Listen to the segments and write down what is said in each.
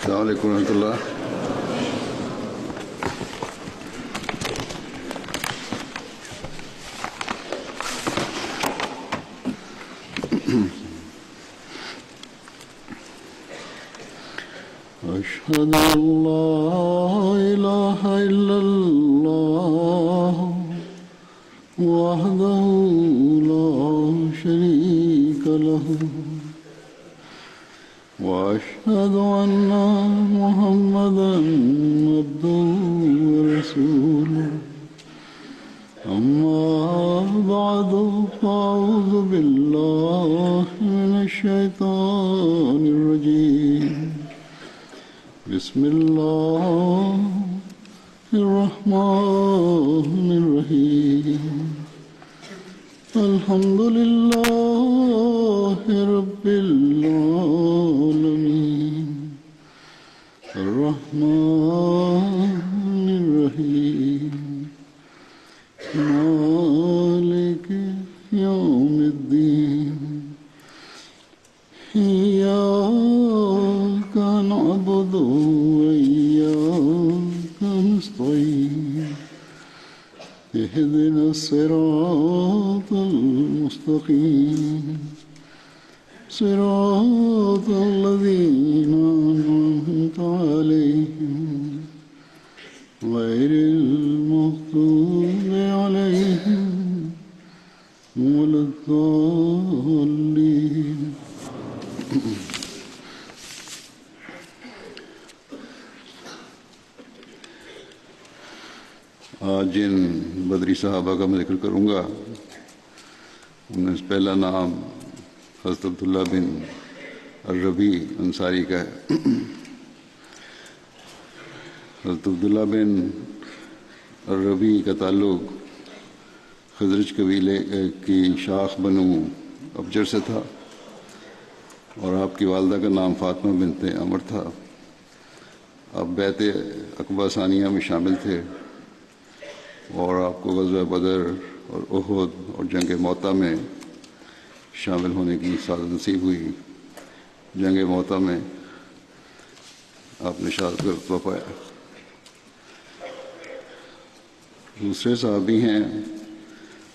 السلام علیکم ورحمۃ اللہ. أشهد أن لا إله إلا الله وحده لا شريك له وأشهد أن محمدا عبده ورسوله أما بعد فأعوذ بالله من الشيطان الرجيم بسم الله الرحمن الرحيم الحمد لله رب العالمين الرحمن الرحيم مالك يوم الدين إياك نعبد وإياك نستعين اهدنا الصراط المستقيم صراط الذين أنعمت عليهم غير المغضوب عليهم ولا الضالين. آج جن بدری صحابہ کا میں ذکر کروں گا ان میں پہلا نام حضرت عبداللہ بن الربیع انصاری کا ہے. حضرت عبداللہ بن الربیع کا تعلق خزرج قبیلے کی شاخ بنو ابجر سے تھا اور آپ کی والدہ کا نام فاطمہ بنت عمر تھا. آپ بیعت عقبہ ثانیہ میں شامل تھے اور آپ کو غزوہ بدر اور احد اور جنگ موطا میں شامل ہونے کی سعادت نصیب ہوئی. جنگ موطا میں آپ نے شہادت کا رتبہ پایا. دوسرے صحابی ہیں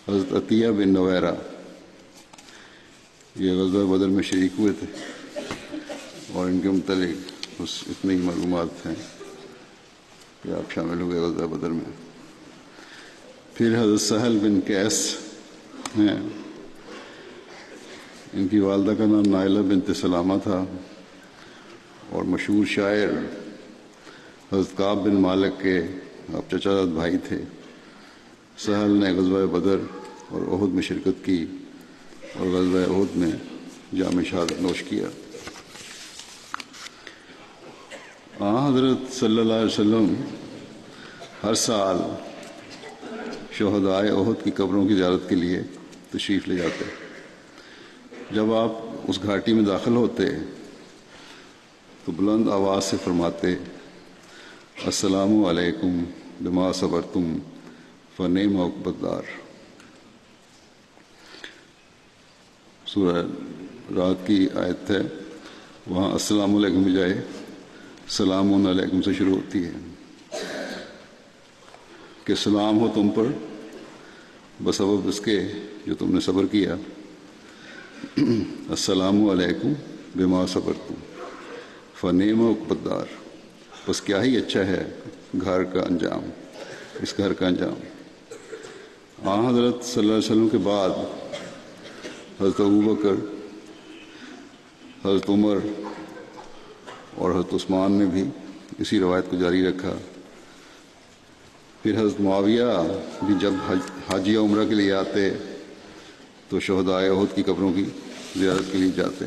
حضرت عطیہ بن نویرہ. یہ غزوہ بدر میں شریک ہوئے تھے اور ان کے متعلق بس اتنی ہی معلومات ہیں کہ آپ شامل ہوئے غزوہ بدر میں. پھر حضرت سہل بن قیس ہیں. ان کی والدہ کا نام نائلہ بنت سلامہ تھا اور مشہور شاعر حضرت کعب بن مالک کے آپ چچا زاد بھائی تھے. سہل نے غزوہ بدر اور احد میں شرکت کی اور غزوہ احد میں جام شہادت نوش کیا. حضرت صلی اللہ علیہ وسلم ہر سال شہدائے احد کی قبروں کی زیارت کے لیے تشریف لے جاتے. جب آپ اس گھاٹی میں داخل ہوتے تو بلند آواز سے فرماتے السلام علیکم بما صبرتم فنعم عقبی الدار. سورہ رات کی آیت ہے, وہاں السلام علیکم بجائے سلام علیکم سے شروع ہوتی ہے کہ سلام ہو تم پر بسبب اس کے جو تم نے صبر کیا. السلام علیکم بما صبرتم فنعم عقبی الدار. بس کیا ہی اچھا ہے گھر کا انجام, اس گھر کا انجام. حضرت صلی اللہ علیہ وسلم کے بعد حضرت ابوبکر, حضرت عمر اور حضرت عثمان نے بھی اسی روایت کو جاری رکھا. پھر حضرت معاویہ بھی جب حج یا عمرہ کے لیے آتے تو شہدائے احد کی قبروں کی زیارت کے لیے جاتے.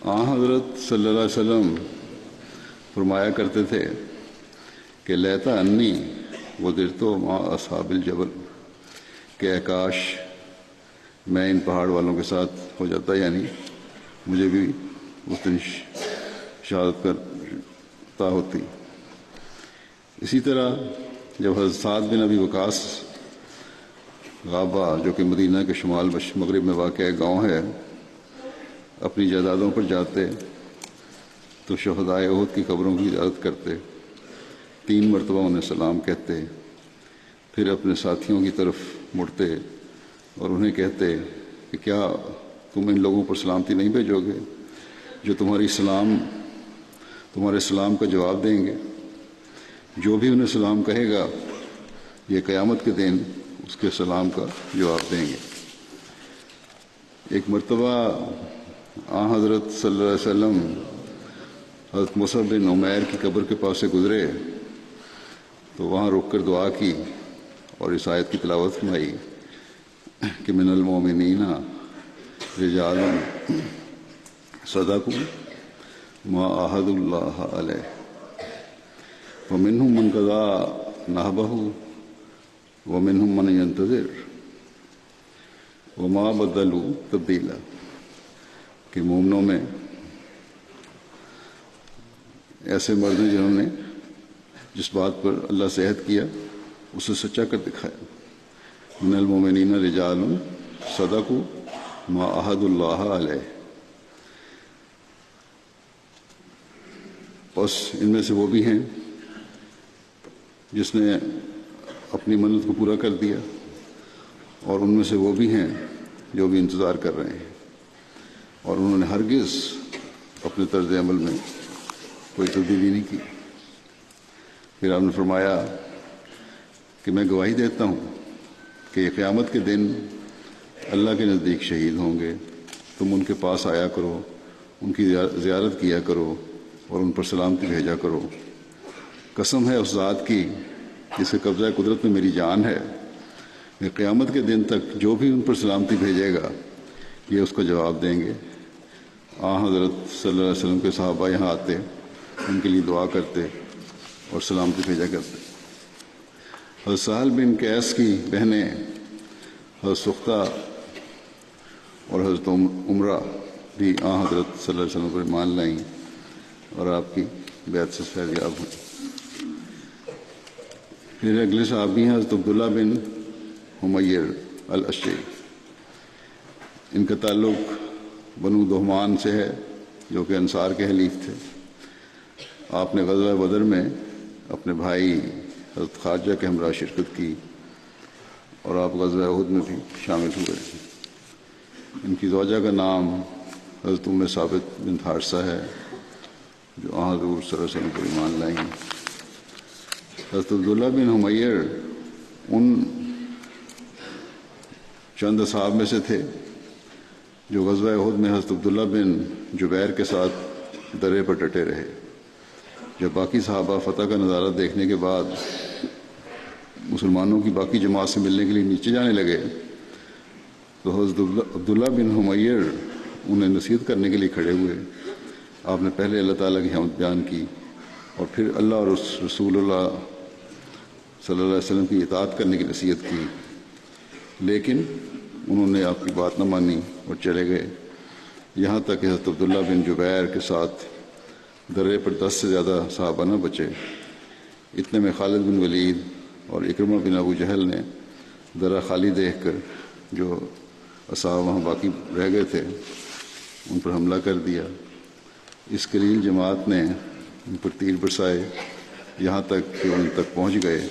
حضرت صلی اللہ علیہ وسلم فرمایا کرتے تھے کہ لیتا انی وزرتو مع اصحاب الجبل, کہ کاش میں ان پہاڑ والوں کے ساتھ ہو جاتا, یعنی مجھے بھی اس دن شہادت کرتا ہوتی. اسی طرح جب حضرت سعد بن ابی وقاص غابہ, جو کہ مدینہ کے شمال مغرب میں واقع گاؤں ہے, اپنی جائیدادوں پر جاتے تو شہدائے احد کی قبروں کی زیارت کرتے، 3 مرتبہ انہیں سلام کہتے، پھر اپنے ساتھیوں کی طرف مڑتے اور انہیں کہتے کہ کیا تم ان لوگوں پر سلامتی نہیں بھیجو گے جو تمہارے سلام کا جواب دیں گے؟ جو بھی انہیں سلام کہے گا یہ قیامت کے دن اس کے سلام کا جواب دیں گے۔ ایک مرتبہ حضرت صلی اللہ علیہ وسلم حضرت مصعب بن عمیر کی قبر کے پاس سے گزرے تو وہاں رک کر دعا کی اور اس آیت کی تلاوت فرمائی کہ من المؤمنین رجال صدقوا ما عاهدوا الله علیہ ومنهم من قضى نحبه ومنهم من ينتظر وما بدلوا تبدیلا، کہ مومنوں میں ایسے مرد ہیں جنہوں نے جس بات پر اللہ سے عہد کیا اسے سچا کر دکھایا۔ من المؤمنین رجال صدقوا ما عاهدوا الله علیہ، بس ان میں سے وہ بھی ہیں جس نے اپنی منت کو پورا کر دیا، اور ان میں سے وہ بھی ہیں جو بھی انتظار کر رہے ہیں، اور انہوں نے ہرگز اپنے طرز عمل میں کوئی تبدیلی نہیں کی۔ پھر آپ نے فرمایا کہ میں گواہی دیتا ہوں کہ قیامت کے دن اللہ کے نزدیک شہید ہوں گے، تم ان کے پاس آیا کرو، ان کی زیارت کیا کرو اور ان پر سلامتی بھیجا کرو۔ قسم ہے اس ذات کی جس کے قبضہ قدرت میں میری جان ہے کہ قیامت کے دن تک جو بھی ان پر سلامتی بھیجے گا یہ اس کو جواب دیں گے۔ حضرت صلی اللہ علیہ وسلم کے صحابہ یہاں آتے، ان کے لیے دعا کرتے اور سلامتی بھیجا کرتے۔ حضرت سہل بن قیس کی بہنیں حضرت سختہ اور حضرت عمرہ بھی حضرت صلی اللہ علیہ وسلم پر ایمان لائیں اور آپ کی بیعت سے فیض یاب ہوئیں۔ پھر اگلے صحابی ہیں حضرت عبداللہ بن حمیر الاشعری، ان کا تعلق بنو دہمان سے ہے جو کہ انصار کے حلیف تھے۔ آپ نے غزوہ بدر میں اپنے بھائی حضرت خارجہ کے ہمراہ شرکت کی اور آپ غزوہ احد میں بھی شامل ہوئے۔ ان کی زوجہ کا نام حضرت ام ثابت بنت حارثہ ہے جو حضور صلی اللہ علیہ وسلم پر ایمان لائیں۔ حضرت عبداللہ بن حمیر ان چند اصحاب میں سے تھے جو غزوہ احد میں حضرت عبداللہ بن جبیر کے ساتھ درے پر ڈٹے رہے۔ جب باقی صحابہ فتح کا نظارہ دیکھنے کے بعد مسلمانوں کی باقی جماعت سے ملنے کے لیے نیچے جانے لگے تو حضرت عبداللہ بن حمیر انہیں نصیحت کرنے کے لیے کھڑے ہوئے۔ آپ نے پہلے اللہ تعالیٰ کی حمد بیان کی اور پھر اللہ اور رسول اللہ صلی اللہ علیہ وسلم کی اطاعت کرنے کی نصیحت کی، لیکن انہوں نے آپ کی بات نہ مانی اور چلے گئے، یہاں تک کہ حضرت عبداللہ بن جبیر کے ساتھ درے پر 10 سے زیادہ صحابہ نہ بچے۔ اتنے میں خالد بن ولید اور اکرمہ بن ابو جہل نے درہ خالی دیکھ کر جو اصحاب وہاں باقی رہ گئے تھے ان پر حملہ کر دیا۔ اس قلیل جماعت نے ان پر تیر برسائے یہاں تک کہ ان تک پہنچ گئے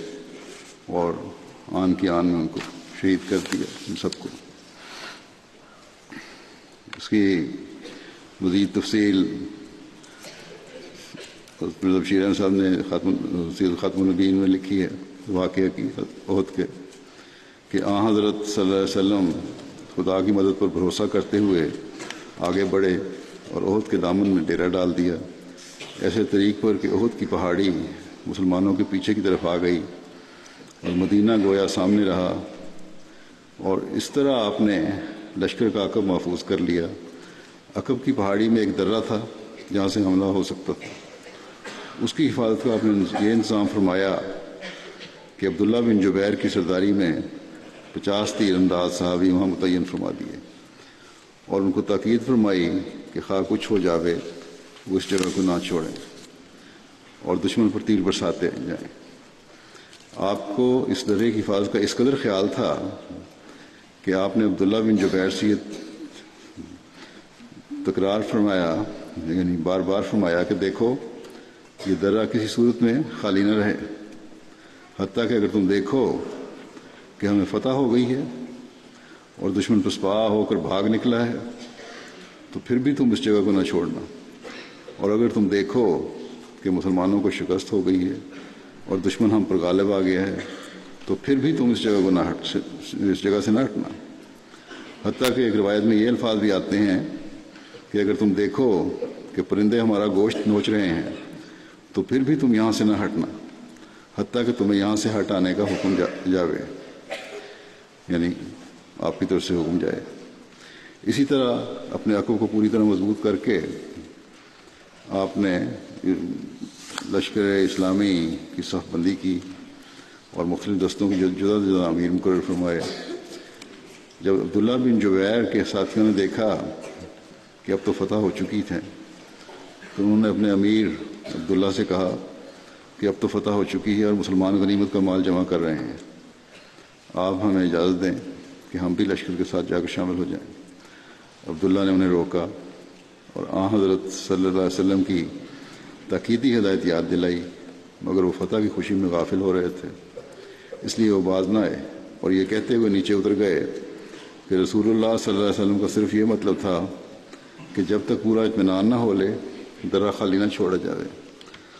اور آن کی آن میں ان کو شہید کر دیا، ان سب کو۔ اس کی مزید تفصیل مرزا بشیر احمد صاحب نے خاتم النبیین میں لکھی ہے، واقعہ کی احد کے، کہ حضرت صلی اللہ علیہ وسلم خدا کی مدد پر بھروسہ کرتے ہوئے آگے بڑھے اور احد کے دامن میں ڈیرا ڈال دیا، ایسے طریق پر کہ احد کی پہاڑی مسلمانوں کے پیچھے کی طرف آ گئی اور مدینہ گویا سامنے رہا، اور اس طرح آپ نے لشکر کا عقب محفوظ کر لیا۔ عقب کی پہاڑی میں ایک درہ تھا جہاں سے حملہ ہو سکتا تھا، اس کی حفاظت کا آپ نے یہ انتظام فرمایا کہ عبداللہ بن جبیر کی سرداری میں 50 تیر انداز صحابی وہاں متعین فرما دیے اور ان کو تاکید فرمائی کہ خواہ کچھ ہو جاوے وہ اس جگہ کو نہ چھوڑیں اور دشمن پر تیر برساتے جائیں۔ آپ کو اس درے کی حفاظت کا اس قدر خیال تھا کہ آپ نے عبداللہ بن جبیر سے یہ تکرار فرمایا یعنی بار بار فرمایا کہ دیکھو یہ درہ کسی صورت میں خالی نہ رہے، حتیٰ کہ اگر تم دیکھو کہ ہمیں فتح ہو گئی ہے اور دشمن پسپا ہو کر بھاگ نکلا ہے تو پھر بھی تم اس جگہ کو نہ چھوڑنا، اور اگر تم دیکھو کہ مسلمانوں کو شکست ہو گئی ہے اور دشمن ہم پر غالب آ گیا ہے تو پھر بھی تم اس جگہ سے نہ ہٹنا۔ حتیٰ کہ ایک روایت میں یہ الفاظ بھی آتے ہیں کہ اگر تم دیکھو کہ پرندے ہمارا گوشت نوچ رہے ہیں تو پھر بھی تم یہاں سے نہ ہٹنا، حتیٰ کہ تمہیں یہاں سے ہٹانے کا حکم جاوے، یعنی آپ کی طرف سے حکم جائے۔ اسی طرح اپنے عقب کو پوری طرح مضبوط کر کے آپ نے لشکر اسلامی کی صف بندی کی اور مختلف دستوں کی جدا جدا امیر مقرر فرمائے۔ جب عبداللہ بن جبیر کے ساتھیوں نے دیکھا کہ اب تو فتح ہو چکی تھے تو انہوں نے اپنے امیر عبداللہ سے کہا کہ اب تو فتح ہو چکی ہے اور مسلمان غنیمت کا مال جمع کر رہے ہیں، آپ ہمیں اجازت دیں کہ ہم بھی لشکر کے ساتھ جا کر شامل ہو جائیں۔ عبداللہ نے انہیں روکا اور حضرت صلی اللہ علیہ وسلم کی تاکیدی ہدایت یاد دلائی، مگر وہ فتح کی خوشی میں غافل ہو رہے تھے، اس لیے وہ باز نہ آئے اور یہ کہتے ہوئے نیچے اتر گئے کہ رسول اللہ صلی اللہ علیہ وسلم کا صرف یہ مطلب تھا کہ جب تک پورا اطمینان نہ ہو لے درہ خالی نہ چھوڑا جائے،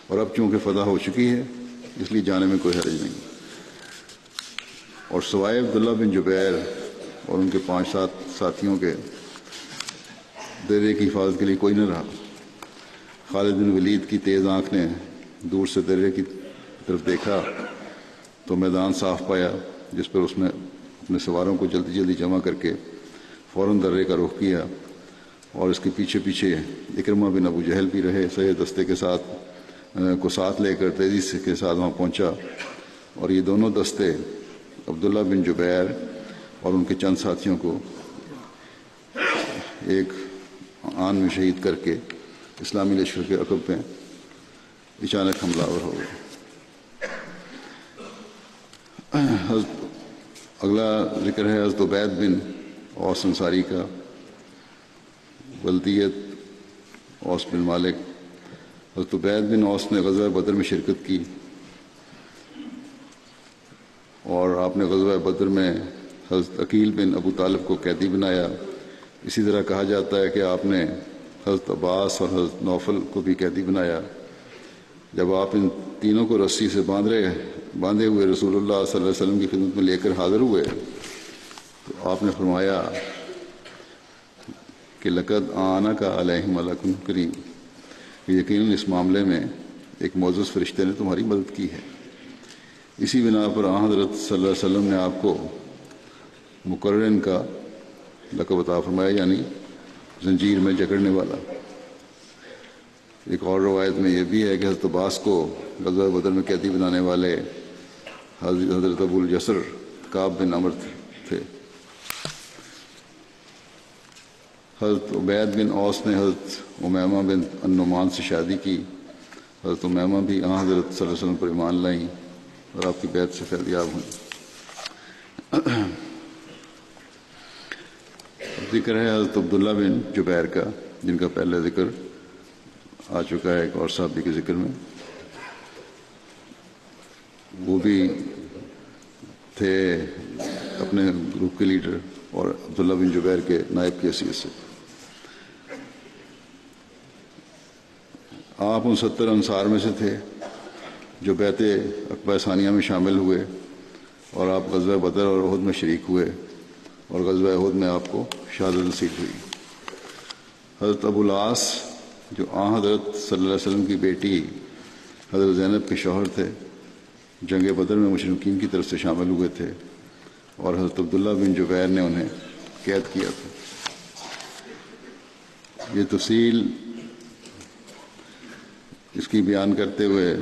اور اب چونکہ فتح ہو چکی ہے اس لیے جانے میں کوئی حرج نہیں۔ اور سوائے عبداللہ بن جبیر اور ان کے 5-7 ساتھیوں کے درے کی حفاظت کے لیے کوئی نہ رہا۔ خالد بن ولید کی تیز آنکھ نے دور سے درے کی طرف دیکھا تو میدان صاف پایا، جس پر اس نے اپنے سواروں کو جلدی جلدی جمع کر کے فوراً درے کا رخ کیا، اور اس کے پیچھے پیچھے اکرمہ بن ابو جہل بھی رہے، صحیح دستے کے ساتھ لے کر تیزی کے ساتھ وہاں پہنچا، اور یہ دونوں دستے عبداللہ بن جبیر اور ان کے چند ساتھیوں کو ایک آن میں شہید کر کے اسلامی لشکر کے عقب پہ اچانک حملہ آور ہو گئے۔ اگلا ذکر ہے حضرت عبید بن اوس انصاری کا۔ بلدیت اوس بن مالک۔ حضرت عبید بن اوس نے غزوہ بدر میں شرکت کی، اور آپ نے غزوہ بدر میں حضرت عقیل بن ابو طالب کو قیدی بنایا۔ اسی طرح کہا جاتا ہے کہ آپ نے حضرت عباس اور حضرت نوفل کو بھی قیدی بنایا۔ جب آپ ان تینوں کو رسی سے باندھے ہوئے رسول اللہ صلی اللہ علیہ وسلم کی خدمت میں لے کر حاضر ہوئے تو آپ نے فرمایا کہ لقد آنا کا علیہم ملک کریم، کہ یقیناً اس معاملے میں ایک معزز فرشتے نے تمہاری مدد کی ہے۔ اسی بنا پر حضرت صلی اللہ علیہ وسلم نے آپ کو مقرن کا لقب عطا فرمایا، یعنی زنجیر میں جکڑنے والا۔ ایک اور روایت میں یہ بھی ہے کہ حضرت عباس کو غزوہ بدر میں قیدی بنانے والے حضرت ابو الجسر کعب بن عمر تھے۔ حضرت عبید بن اوس نے حضرت امیمہ بن النعمان سے شادی کی۔ حضرت امیمہ بھی حضرت صلی اللہ علیہ وسلم پر ایمان لائیں اور آپ کی بیعت سے فیض یاب ہوئیں۔ ذکر ہے حضرت عبداللہ بن جبیر کا، جن کا پہلے ذکر آ چکا ہے ایک اور صحابی کے ذکر میں۔ وہ بھی تھے اپنے گروپ کے لیڈر اور عبداللہ بن جبیر کے نائب کی حیثیت سے۔ آپ 69 انصار میں سے تھے جو بیعت عقبہ ثانیہ میں شامل ہوئے، اور آپ غزوہ بدر اور احد میں شریک ہوئے، اور غزوہ احد میں آپ کو شہادت نصیب ہوئی۔ حضرت ابو العاص جو حضرت صلی اللہ علیہ وسلم کی بیٹی حضرت زینب کے شوہر تھے، جنگ بدر میں مشرکین کی طرف سے شامل ہوئے تھے، اور حضرت عبداللہ بن جبیر نے انہیں قید کیا تھا۔ یہ تفصیل اس کی بیان کرتے ہوئے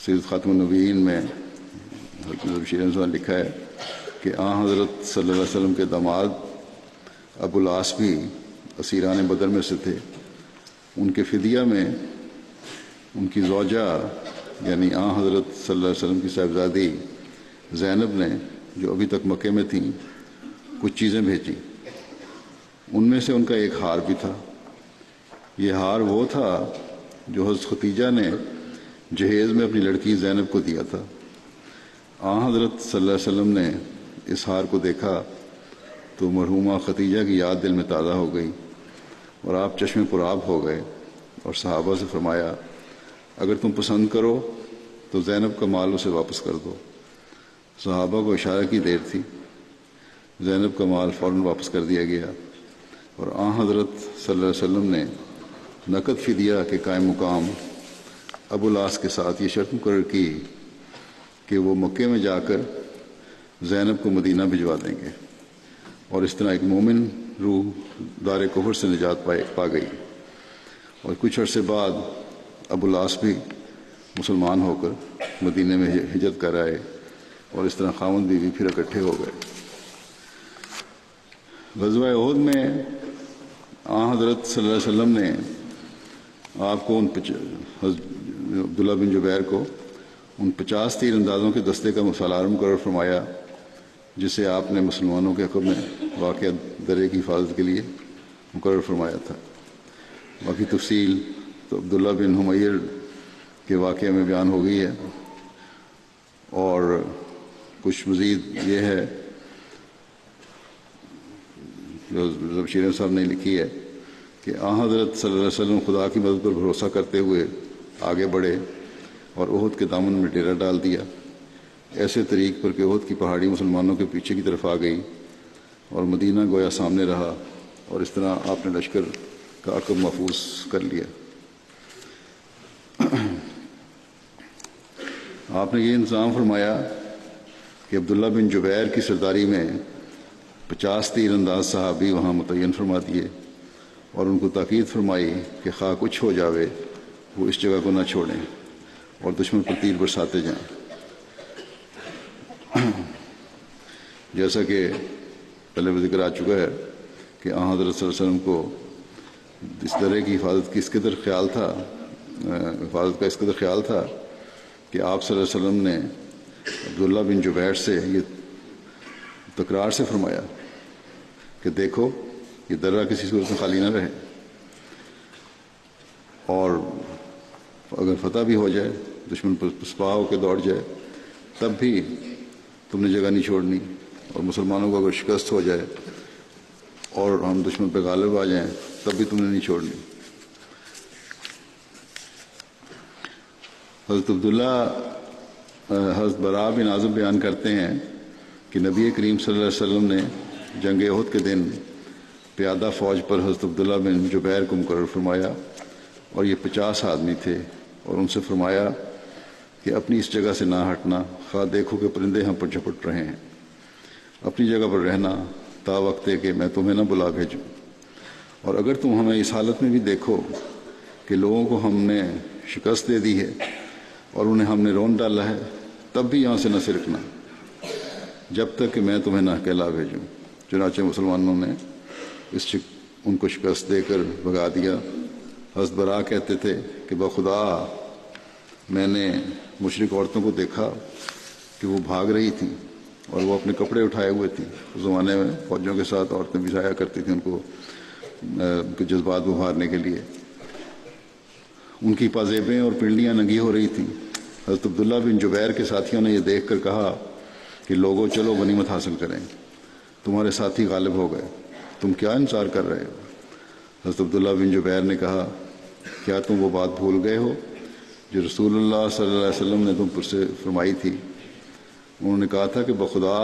سید خاتم النبیین میں حضرت بشیر احمد صاحب لکھا ہے کہ حضرت صلی اللہ علیہ وسلم کے داماد ابو العاص بھی اسیران بدر میں سے تھے۔ ان کے فدیہ میں ان کی زوجہ یعنی حضرت صلی اللہ علیہ وسلم کی صاحبزادی زینب نے، جو ابھی تک مکے میں تھیں، کچھ چیزیں بھیجی۔ ان میں سے ان کا ایک ہار بھی تھا یہ ہار وہ تھا جو حضرت ختیجہ نے جہیز میں اپنی لڑکی زینب کو دیا تھا۔ آن حضرت صلی اللہ علیہ وسلم نے اس ہار کو دیکھا تو مرحومہ ختیجہ کی یاد دل میں تازہ ہو گئی اور آپ چشمے پرآب ہو گئے اور صحابہ سے فرمایا اگر تم پسند کرو تو زینب کا مال اسے واپس کر دو۔ صحابہ کو اشارہ کی دیر تھی، زینب کا مال فوراً واپس کر دیا گیا اور آن حضرت صلی اللہ علیہ وسلم نے نقد فدیہ کے قائم مقام ابو العاص کے ساتھ یہ شرط مقرر کی کہ وہ مکے میں جا کر زینب کو مدینہ بھجوا دیں گے، اور اس طرح ایک مومن روح دار کفر سے نجات پا گئی۔ اور کچھ عرصے بعد ابو العاص بھی مسلمان ہو کر مدینہ میں ہجرت کر آئے اور اس طرح خاوند بیوی پھر اکٹھے ہو گئے۔ غزوہ احد میں آن حضرت صلی اللہ علیہ وسلم نے آپ کو عبداللہ بن جبیر کو ان 50 تیر اندازوں کے دستے کا سالار مقرر فرمایا جسے آپ نے مسلمانوں کے حق میں واقع درے کی حفاظت کے لیے مقرر فرمایا تھا۔ باقی تفصیل تو عبداللہ بن حمیر کے واقعے میں بیان ہو گئی ہے، اور کچھ مزید یہ ہے جو شیرین صاحب نے لکھی ہے کہ آن حضرت صلی اللہ علیہ وسلم خدا کی مدد پر بھروسہ کرتے ہوئے آگے بڑھے اور احد کے دامن میں ڈیرا ڈال دیا، ایسے طریق پر کہ احد کی پہاڑی مسلمانوں کے پیچھے کی طرف آ گئی اور مدینہ گویا سامنے رہا، اور اس طرح آپ نے لشکر کا عقب محفوظ کر لیا۔ آپ نے یہ انتظام فرمایا کہ عبداللہ بن جبیر کی سرداری میں 50 تیر انداز صحابی وہاں متعین فرما دیے اور ان کو تاکید فرمائی کہ خواہ کچھ ہو جاوے وہ اس جگہ کو نہ چھوڑیں اور دشمن پر تیر برساتے جائیں۔ جیسا کہ پہلے بھی ذکر آ چکا ہے کہ آن حضرت صلی اللہ علیہ وسلم کو اس طرح کی حفاظت کا اس قدر خیال تھا کہ آپ صلی اللہ علیہ وسلم نے عبداللہ بن جبیر سے یہ تکرار سے فرمایا کہ دیکھو یہ درہ کسی صورت میں خالی نہ رہے، اور اگر فتح بھی ہو جائے، دشمن پر پسپا ہو کے دوڑ جائے، تب بھی تم نے جگہ نہیں چھوڑنی، اور مسلمانوں کو اگر شکست ہو جائے اور ہم دشمن پہ غالب آ جائیں تب بھی تم نے نہیں چھوڑنی۔ حضرت براء بن عازب بیان کرتے ہیں کہ نبی کریم صلی اللہ علیہ وسلم نے جنگ احد کے دن پیادہ فوج پر حضرت عبداللہ بن جبیر کو مقرر فرمایا، اور یہ 50 آدمی تھے، اور ان سے فرمایا کہ اپنی اس جگہ سے نہ ہٹنا، خواہ دیکھو کہ پرندے ہم پر جھپٹ رہے ہیں، اپنی جگہ پر رہنا تا وقت ہے کہ میں تمہیں نہ بلا بھیجوں، اور اگر تم ہمیں اس حالت میں بھی دیکھو کہ لوگوں کو ہم نے شکست دے دی ہے اور انہیں ہم نے رون ڈالا ہے، تب بھی یہاں سے نہ سرکنا جب تک کہ میں تمہیں نہ کہلا بھیجوں۔ چنانچہ مسلمانوں نے ان کو شکست دے کر بھگا دیا۔ حضرت براء کہتے تھے کہ بخدا میں نے مشرک عورتوں کو دیکھا کہ وہ بھاگ رہی تھیں اور وہ اپنے کپڑے اٹھائے ہوئے تھیں۔ اس زمانے میں فوجوں کے ساتھ عورتیں بھی جایا کرتی تھیں ان کو جذبات ابھارنے کے لیے، ان کی پازیبیں اور پنڈلیاں ننگی ہو رہی تھیں۔ حضرت عبداللہ بن جبیر کے ساتھیوں نے یہ دیکھ کر کہا کہ لوگوں چلو غنیمت حاصل کریں، تمہارے ساتھی غالب ہو گئے، تم کیا انتظار کر رہے ہو؟ حضرت عبداللہ بن جبیر نے کہا کیا تم وہ بات بھول گئے ہو جو رسول اللہ صلی اللہ علیہ وسلم نے تم پر سے فرمائی تھی؟ انہوں نے کہا تھا کہ بخدا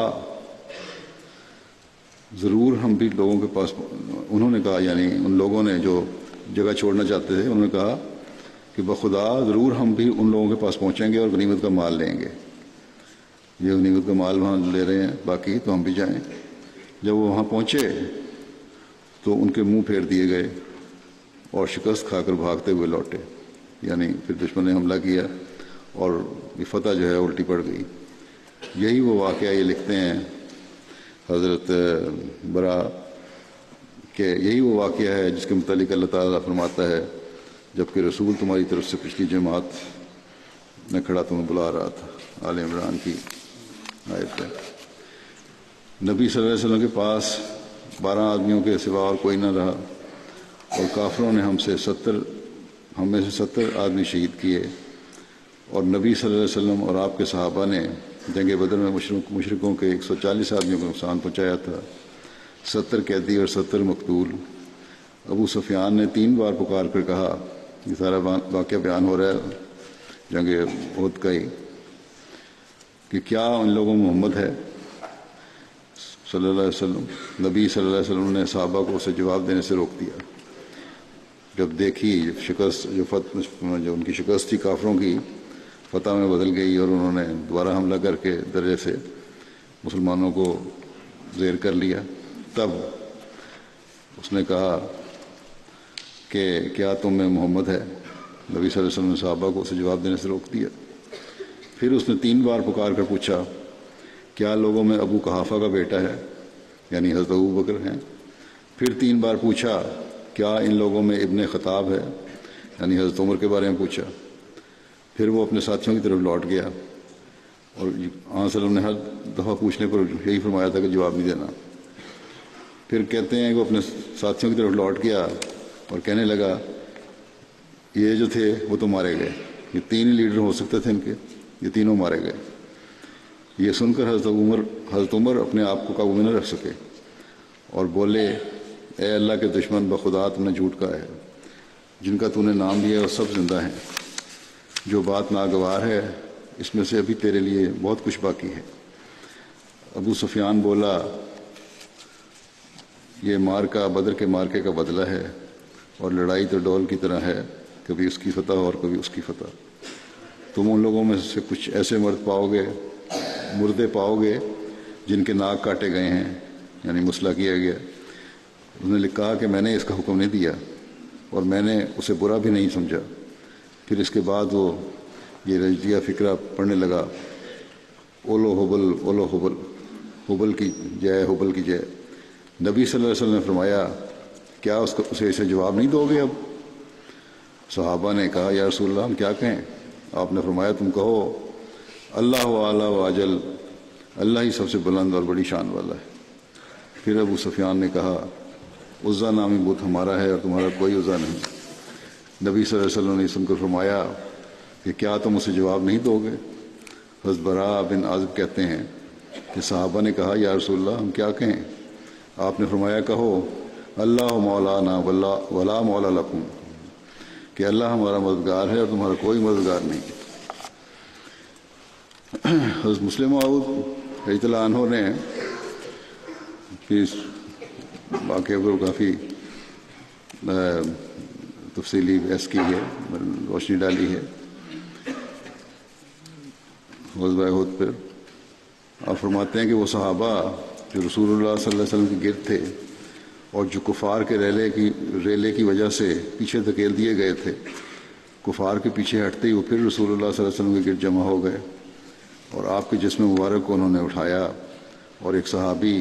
ضرور ہم بھی لوگوں کے پاس، انہوں نے کہا یعنی ان لوگوں نے جو جگہ چھوڑنا چاہتے تھے، انہوں نے کہا کہ بخدا ضرور ہم بھی ان لوگوں کے پاس پہنچیں گے اور غنیمت کا مال لیں گے، یہ غنیمت کا مال وہاں لے رہے ہیں باقی تو ہم بھی جائیں۔ جب وہ وہاں پہنچے تو ان کے منہ پھیر دیے گئے اور شکست کھا کر بھاگتے ہوئے لوٹے، یعنی پھر دشمن نے حملہ کیا اور یہ فتح جو ہے الٹی پڑ گئی۔ یہی وہ واقعہ یہ لکھتے ہیں حضرت براء کہ یہی وہ واقعہ ہے جس کے متعلق اللہ تعالیٰ فرماتا ہے جبکہ رسول تمہاری طرف سے پچھلی جماعت میں کھڑا تمہیں بلا رہا تھا، آل عمران کی آیت ہے۔ نبی صلی اللہ علیہ وسلم کے پاس 12 آدمیوں کے سوا اور کوئی نہ رہا، اور کافروں نے ہم میں سے 70 آدمی شہید کیے، اور نبی صلی اللہ علیہ وسلم اور آپ کے صحابہ نے جنگ بدر میں مشرکوں کے 140 آدمیوں کو نقصان پہنچایا تھا، 70 قیدی اور 70 مقتول۔ ابو سفیان نے 3 بار پکار کر کہا، یہ سارا واقعہ بیان ہو رہا ہے جنگ احد کا ہی، کہ کیا ان لوگوں میں محمد ہے صلی اللہ علیہ وسلم؟ نبی صلی اللہ علیہ وسلم نے صحابہ کو اسے جواب دینے سے روک دیا۔ جب دیکھی شکست جو ان کی شکست تھی کافروں کی فتح میں بدل گئی، اور انہوں نے دوبارہ حملہ کر کے درجے سے مسلمانوں کو زیر کر لیا، تب اس نے کہا کہ کیا تم میں محمد ہے؟ نبی صلی اللہ علیہ وسلم نے صحابہ کو اسے جواب دینے سے روک دیا۔ پھر اس نے 3 بار پکار کر پوچھا، کیا لوگوں میں ابو قحافہ کا بیٹا ہے، یعنی حضرت ابو بکر ہیں؟ پھر 3 بار پوچھا، کیا ان لوگوں میں ابن خطاب ہے، یعنی حضرت عمر کے بارے میں پوچھا۔ پھر وہ اپنے ساتھیوں کی طرف لوٹ گیا، اور آن صلی اللہ علیہ وسلم نے ہر دفعہ پوچھنے پر یہی فرمایا تھا کہ جواب نہیں دینا۔ پھر کہتے ہیں کہ وہ اپنے ساتھیوں کی طرف لوٹ گیا اور کہنے لگا، یہ جو تھے وہ تو مارے گئے، یہ 3 ہی لیڈر ہو سکتے تھے ان کے، یہ تینوں مارے گئے۔ یہ سن کر حضرت عمر اپنے آپ کو قابو میں نہ رکھ سکے اور بولے، اے اللہ کے دشمن، بخدا تم نے جھوٹ کہا ہے، جن کا تو نے نام لیا وہ سب زندہ ہیں، جو بات ناگوار ہے اس میں سے ابھی تیرے لیے بہت کچھ باقی ہے۔ ابو سفیان بولا، یہ مارکا بدر کے مارکے کا بدلہ ہے، اور لڑائی تو ڈول کی طرح ہے، کبھی اس کی فتح اور کبھی اس کی فتح۔ تم ان لوگوں میں سے کچھ ایسے مردے پاؤ گے جن کے ناک کاٹے گئے ہیں، یعنی مسلح کیا گیا۔ انہوں نے کہا کہ میں نے اس کا حکم نہیں دیا اور میں نے اسے برا بھی نہیں سمجھا۔ پھر اس کے بعد وہ یہ رجزیہ فکرہ پڑھنے لگا، اولو حبل اولو حبل، حبل کی جے حبل کی جے۔ نبی صلی اللہ علیہ وسلم نے فرمایا، کیا اسے جواب نہیں دو گے اب؟ صحابہ نے کہا، یا رسول اللہ ہم کیا کہیں؟ آپ نے فرمایا، تم کہو اللہ اعلیٰ و اجل، اللہ ہی سب سے بلند اور بڑی شان والا ہے۔ پھر ابو سفیان نے کہا، عزا نامی بت ہمارا ہے اور تمہارا کوئی عزا نہیں۔ نبی صلی اللہ علیہ وسلم نے سن کر فرمایا کہ کیا تم اسے جواب نہیں دو گے؟ حضرت براء بن عازب کہتے ہیں کہ صحابہ نے کہا، یا رسول اللہ ہم کیا کہیں؟ آپ نے فرمایا، کہو اللہ مولانا ولا مولا لکم، کہ اللہ ہمارا مددگار ہے اور تمہارا کوئی مددگار نہیں۔ حضرت مسلم موعود رضی اللہ عنہ نے اس واقعے پر کافی تفصیلی بحث کی ہے، روشنی ڈالی ہے غزوہ احد پر۔ آپ فرماتے ہیں کہ وہ صحابہ جو رسول اللہ صلی اللہ علیہ وسلم کے گرد تھے اور جو کفار کے ریلے کی وجہ سے پیچھے دھکیل دیے گئے تھے، کفار کے پیچھے ہٹتے ہی وہ پھر رسول اللہ صلی اللہ علیہ وسلم کے گرد جمع ہو گئے اور آپ کے جسم مبارک کو انہوں نے اٹھایا، اور ایک صحابی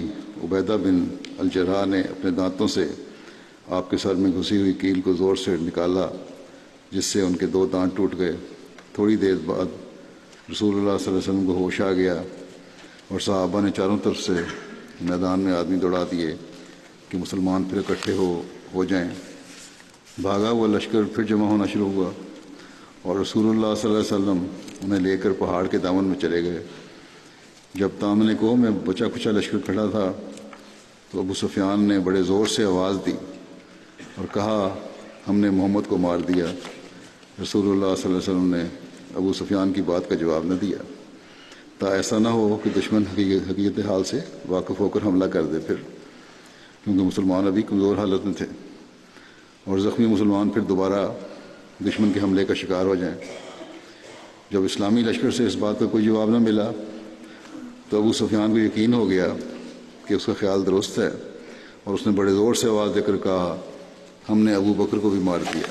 عبیدہ بن الجراح نے اپنے دانتوں سے آپ کے سر میں گھسی ہوئی کیل کو زور سے نکالا، جس سے ان کے 2 دانت ٹوٹ گئے۔ تھوڑی دیر بعد رسول اللہ صلی اللہ علیہ وسلم کو ہوش آ گیا اور صحابہ نے چاروں طرف سے میدان میں آدمی دوڑا دیے کہ مسلمان پھر اکٹھے ہو جائیں۔ بھاگا ہوا لشکر پھر جمع ہونا شروع ہوا اور رسول اللہ صلی اللہ علیہ وسلم انہیں لے کر پہاڑ کے دامن میں چلے گئے۔ جب دامن کوہ میں بچا کھچا لشکر کھڑا تھا تو ابو سفیان نے بڑے زور سے آواز دی اور کہا، ہم نے محمد کو مار دیا۔ رسول اللہ صلی اللہ علیہ وسلم نے ابو سفیان کی بات کا جواب نہ دیا، تا ایسا نہ ہو کہ دشمن حقیقت حال سے واقف ہو کر حملہ کر دے پھر، کیونکہ مسلمان ابھی کمزور حالت میں تھے اور زخمی مسلمان پھر دوبارہ دشمن کے حملے کا شکار ہو جائیں۔ جب اسلامی لشکر سے اس بات کا کوئی جواب نہ ملا تو ابو سفیان کو یقین ہو گیا کہ اس کا خیال درست ہے، اور اس نے بڑے زور سے آواز دے کر کہا، ہم نے ابو بکر کو بھی مار دیا۔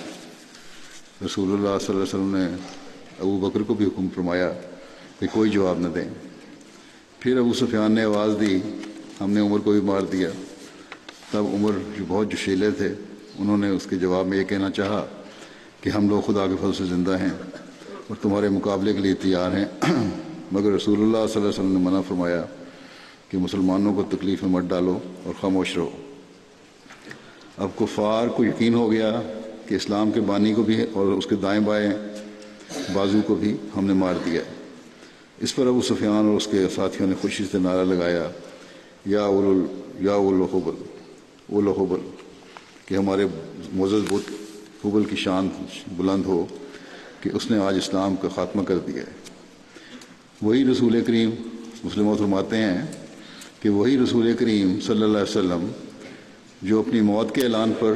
رسول اللہ صلی اللہ علیہ وسلم نے ابو بکر کو بھی حکم فرمایا کہ کوئی جواب نہ دیں۔ پھر ابو سفیان نے آواز دی، ہم نے عمر کو بھی مار دیا۔ تب عمر جو بہت جوشیلے تھے، انہوں نے اس کے جواب میں یہ کہنا چاہا کہ ہم لوگ خدا کے فضل سے زندہ ہیں اور تمہارے مقابلے کے لیے تیار ہیں، مگر رسول اللہ صلی اللہ علیہ وسلم نے منع فرمایا کہ مسلمانوں کو تکلیف میں مت ڈالو اور خاموش رہو۔ اب کفار کو یقین ہو گیا کہ اسلام کے بانی کو بھی اور اس کے دائیں بائیں بازو کو بھی ہم نے مار دیا ہے۔ اس پر ابو سفیان اور اس کے ساتھیوں نے خوشی سے نعرہ لگایا، یا اولو حبل، کہ ہمارے معزز بت حبل کی شان بلند ہو کہ اس نے آج اسلام کا خاتمہ کر دیا ہے۔ وہی رسول کریم، مسلم فرماتے ہیں کہ وہی رسول کریم صلی اللہ علیہ وسلم جو اپنی موت کے اعلان پر،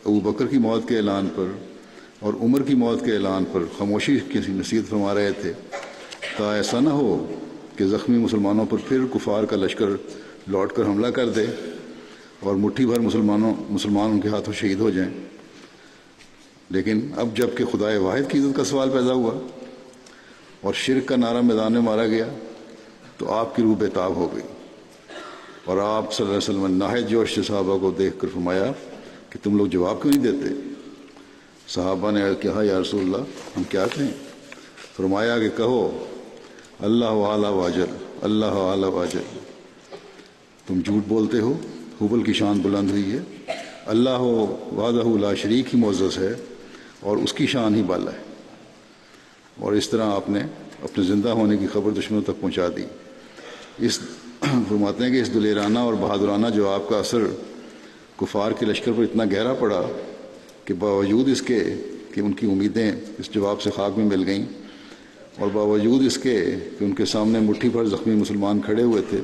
ابو بکر کی موت کے اعلان پر اور عمر کی موت کے اعلان پر خاموشی کی نصیحت فرما رہے تھے، تا ایسا نہ ہو کہ زخمی مسلمانوں پر پھر کفار کا لشکر لوٹ کر حملہ کر دے اور مٹھی بھر مسلمان ان کے ہاتھوں شہید ہو جائیں۔ لیکن اب جب کہ خدائے واحد کی عزت کا سوال پیدا ہوا اور شرک کا نعرہ میدان میں مارا گیا تو آپ کی روح بےتاب ہو گئی، اور آپ صلی اللہ علیہ وسلم نے نہایت جوش سے صحابہ کو دیکھ کر فرمایا کہ تم لوگ جواب کیوں نہیں دیتے؟ صحابہ نے کہا، یا رسول اللہ ہم کیا کہیں؟ فرمایا کہ کہو، اللہ اعلیٰ واجل، اللہ اعلیٰ واجل، تم جھوٹ بولتے ہو، حبل کی شان بلند ہوئی ہے، اللہ وحدہ لا شریک ہی معزز ہے اور اس کی شان ہی بالا ہے۔ اور اس طرح آپ نے اپنے زندہ ہونے کی خبر دشمنوں تک پہنچا دی۔ اس فرماتے ہیں کہ اس دلیرانہ اور بہادرانہ جواب کا اثر کفار کے لشکر پر اتنا گہرا پڑا کہ باوجود اس کے کہ ان کی امیدیں اس جواب سے خاک میں مل گئیں، اور باوجود اس کے کہ ان کے سامنے مٹھی بھر زخمی مسلمان کھڑے ہوئے تھے